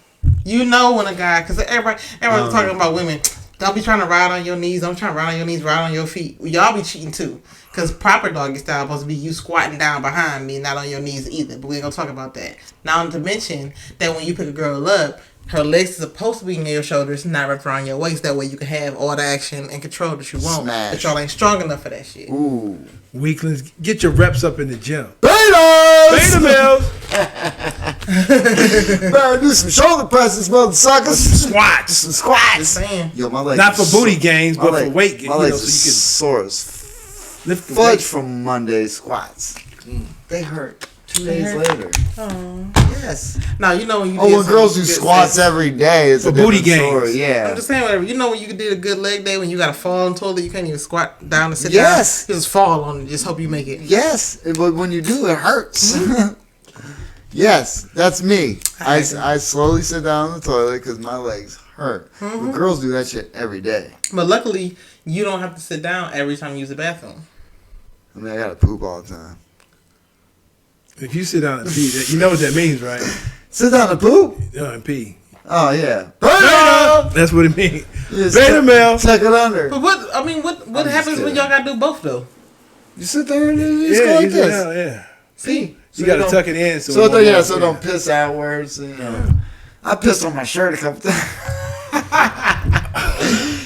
You know when a guy, because everybody's talking about women. Don't be trying to ride on your knees. Don't try to ride on your knees, ride on your feet. Y'all be cheating too. Because proper doggy style supposed to be you squatting down behind me, not on your knees either. But we ain't going to talk about that. Now, to mention that when you pick a girl up, her legs are supposed to be near your shoulders, not wrapped around your waist. That way you can have all the action and control that you want. Smash. But y'all ain't strong enough for that shit. Ooh. Weaklings, get your reps up in the gym. Betas! Beta males. Better do some shoulder presses, mother suckers. Squats. Some squats. Just saying. Yo, my legs. Not for are booty gains, but for weight gain. My You know, legs so are you can sore as lift the fudge weight. from Monday squats. They hurt 2 They days hurt? later. Oh. Yes. Now, you know when you Oh, did when girls do some good squats sex. every day, it's For a booty different gains. story. Yeah. I'm just saying, whatever. You know when you did a good leg day when you got to fall on the toilet, you can't even squat down and sit Yes. down. You just fall on it. Just hope you make it. Yes, but when you do, it hurts. Yes, that's me. I slowly sit down on the toilet because my legs hurt. But girls do that shit every day. But luckily, you don't have to sit down every time you use the bathroom. I mean, I gotta poop all the time. If you sit down and pee, you know what that means, right? Sit down and poop? And pee. Oh, yeah. Beta! That's what it means. Just Beta male. Tuck it under. But what happens when y'all gotta do both though? You sit there and you just go Yeah, like you sit this. down, yeah. See, You gotta tuck it in. So don't piss outwards. You know. I pissed on my shirt a couple times.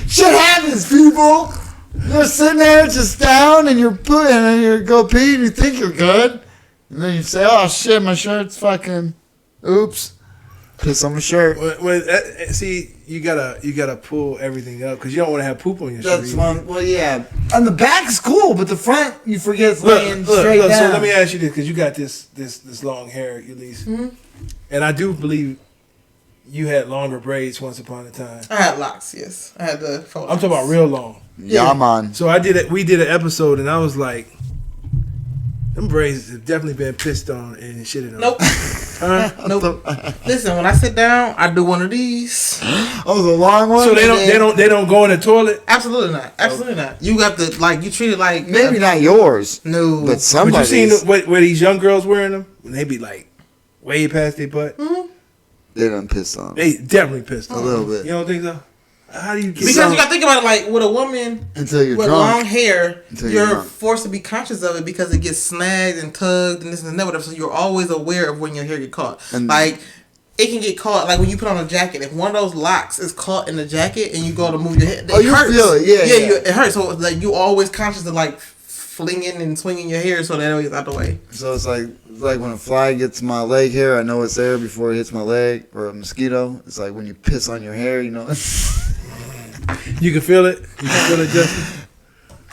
Shit happens, people. You're sitting there just down and you're putting and you go pee and you think you're good. And then you say, oh shit, my shirt's fucking, oops. Piss on my shirt. See, you gotta pull everything up because you don't want to have poop on your shirt. That's one. Well, yeah. On the back's cool, but the front you forget it's laying straight down. So let me ask you this, because you got this long hair, Eulise, and I do believe you had longer braids once upon a time. I had locks, yes. I had the faux I'm talking about real long. Yeah, man. So we did an episode, and I was like, them braids have definitely been pissed on and shitted on. Nope. Nope. Listen, when I sit down, I do one of these. Oh, the long one. So they don't go in the toilet. Absolutely not. Absolutely not. You got the you treat it like maybe not yours. No, but somebody's. But you seen where these young girls wearing them? When they be like way past their butt. Mm-hmm. They done pissed on. They definitely pissed on. A little bit. You don't think so? How do you get? Because you got to think about it like with a woman until you're with drunk. long hair, you're drunk. forced to be conscious of it because it gets snagged and tugged and this and that, whatever. So you're always aware of when your hair get caught. And like it can get caught like when you put on a jacket. If one of those locks is caught in the jacket and you go to move your head, it hurts. Feel it. Yeah. It hurts. So like you always conscious of like flinging and swinging your hair so that it gets out the way. So it's like when a fly gets my leg hair, I know it's there before it hits my leg, or a mosquito. It's like when you piss on your hair, you know. You can feel it. You can feel it, Justin.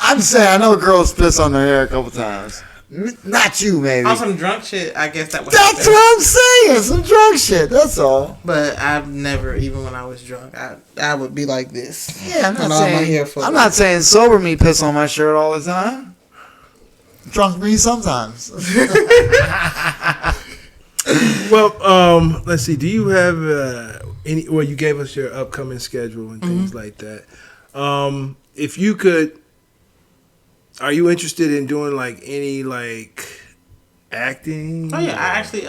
I'm saying I know girls piss on their hair a couple times. Not you, maybe. On some drunk shit, I guess that was. That's what I'm saying. Some drunk shit. That's all. But I've never, even when I was drunk, I would be like this. Yeah, I'm not saying sober me piss on my shirt all the time. Drunk me sometimes. Well, let's see. Do you have any? Well, you gave us your upcoming schedule and things like that. If you could, are you interested in doing like any like acting? Oh yeah, I actually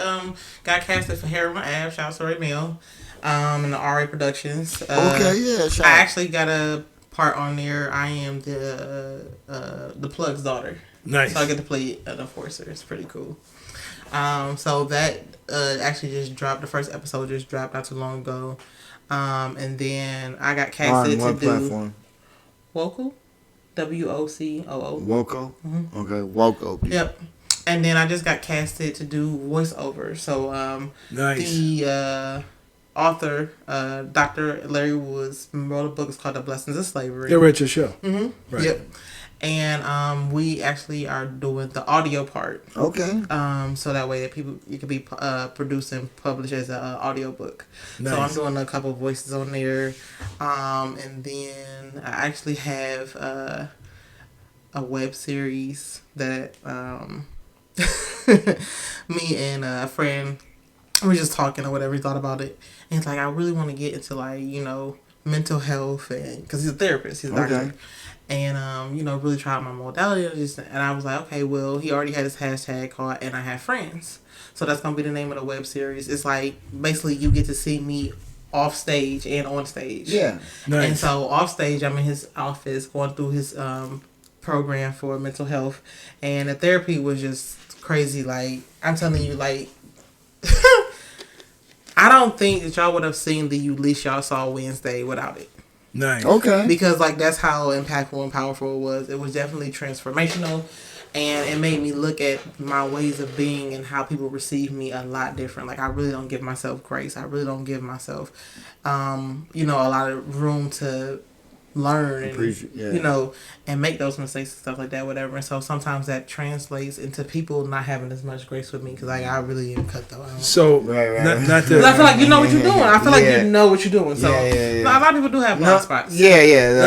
got casted for Hair on My Abs. Shout out to Ray Mill, in the RA Productions. Okay, yeah. Shout I out. actually got a part on there. I am the plug's daughter. Nice. So I get to play an enforcer. It's pretty cool. So that actually just dropped. The first episode just dropped not too long ago. And then I got casted on what to do platform? Woco, WOCOO. Woco. Okay, Woco. Yep. And then I just got casted to do voiceover. So Nice. the author, Dr. Larry Woods, wrote a book. It's called The Blessings of Slavery. They read your show. Mm-hmm. Right. Yep. And we actually are doing the audio part. Okay. So that way that you can be produced and published as an audio book. Nice. So I'm doing a couple of voices on there. And then I actually have a web series that me and a friend, we were just talking or whatever, he thought about it. And it's like, I really want to get into like, mental health, and because he's a therapist, he's a doctor. Okay. And, really try out my modality. And I was like, okay, well, he already had his hashtag called And I Have Friends. So that's going to be the name of the web series. It's like, basically, you get to see me off stage and on stage. Yeah. Nice. And so off stage, I'm in his office going through his program for mental health. And the therapy was just crazy. Like, I'm telling you, like, I don't think that y'all would have seen the Eulise y'all saw Wednesday without it. Nice. Okay. Because like that's how impactful and powerful it was. It was definitely transformational, and it made me look at my ways of being and how people receive me a lot different. Like I really don't give myself grace. I really don't give myself, a lot of room to learn and and make those mistakes and stuff like that, whatever. And so sometimes that translates into people not having as much grace with me because like I really am cutthroat. So Right. not to. I feel like you know what you're doing. I feel like Yeah. you know what you're doing. So Yeah. a lot of people do have blind spots. Yeah.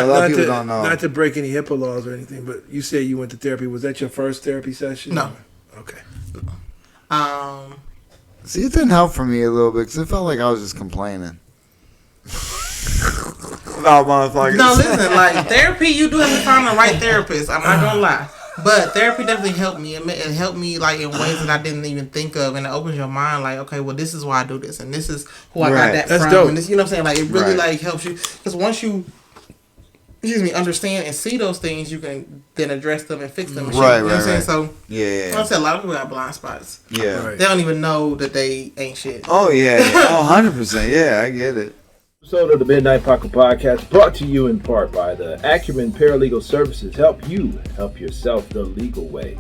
A lot of people to, don't know. Not to break any HIPAA laws or anything, but you say you went to therapy. Was that your first therapy session? No. Okay. See, it didn't help for me a little bit because it felt like I was just complaining. About motherfuckers. No, listen, like therapy, you do have to find the right therapist. I'm not gonna lie, but therapy definitely helped me. It helped me like in ways that I didn't even think of, and it opens your mind. Like, okay, well, this is why I do this, and this is who I got that That's from. dope. And this, you know what I'm saying? Like, it really Right. like helps you because once you, understand and see those things, you can then address them and fix them. And shit, Right, you know what I'm saying? right. So, Yeah. like I said, a lot of people got blind spots. Yeah. Right. They don't even know that they ain't shit. Oh, yeah. Oh, 100%. Yeah, I get it. Episode of the Midnight Paco Podcast brought to you in part by the Acumen Paralegal Services. Help you help yourself the legal way.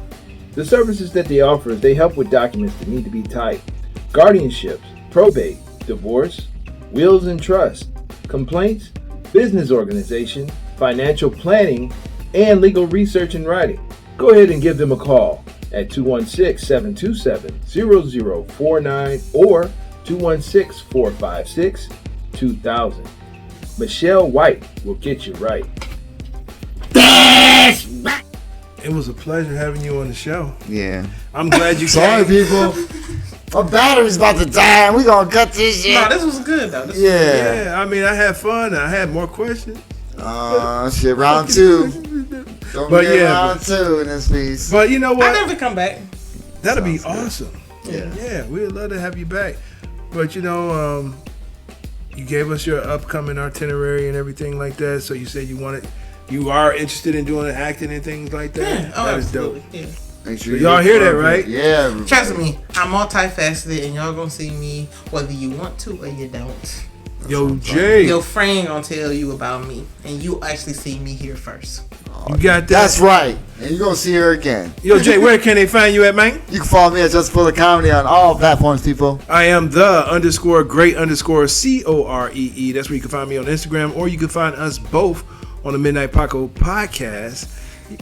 The services that they offer is they help with documents that need to be typed, guardianships, probate, divorce, wills and trust, complaints, business organization, financial planning, and legal research and writing. Go ahead and give them a call at 216-727-0049 or 216-456-2000. Michelle White will get you right. It was a pleasure having you on the show. Yeah. I'm glad you Sorry, came. people. My battery's about to die, and we gonna cut this shit. No, this was good though. Yeah. I mean, I had fun. I had more questions. Shit, round two. Don't But get yeah, round two in this piece. But you know I what? never come back. That'll be Sounds good. awesome. Yeah. Yeah, we'd love to have you back. But you know, you gave us your upcoming itinerary and everything like that. So you said you are interested in doing acting and things like that. Yeah. Oh, That is absolutely. dope. Yeah. Make So sure you y'all look hear that, for it. right? Yeah. Trust me, I'm multifaceted, and y'all gonna see me whether you want to or you don't. Yo, Jay, Your friend gonna tell you about me, and you actually see me here first. you got that? That's right. And you're gonna see her again. Yo, Jay, where can they find you at, man? You can follow me at Just Fuller Comedy on all platforms, people. I am the_great_COREE. That's where you can find me on Instagram, or you can find us both on the Midnight Paco Podcast.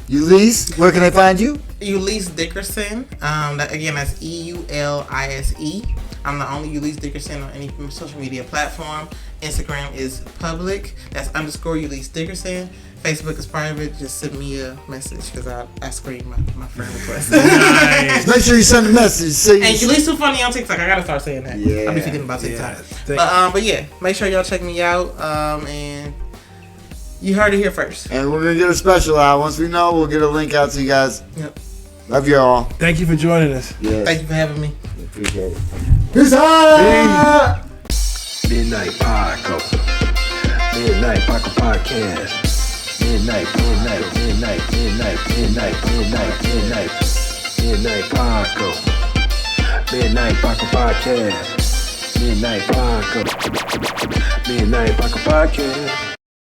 Eulise, where can they find you? Eulise Dickerson. That's EULISE. I'm the only Eulise Dickerson on any social media platform. Instagram is public. That's _Eulise Dickerson. Facebook is private. Just send me a message because I screen my friend request. Nice. Make sure you send a message. And Eulise too funny on TikTok. I gotta start saying that. Yeah. I'll be forgetting about TikTok. Yeah, But yeah, make sure y'all check me out. And you heard it here first. And we're gonna get a special out. Once we know, we'll get a link out to you guys. Yep. Love you all. Thank you for joining us. Yes. Thank you for having me. Appreciate it. Peace out. Midnight Paco. Midnight Paco Podcast. Midnight Paco. Midnight Paco Podcast. Midnight Paco. Midnight Paco Podcast.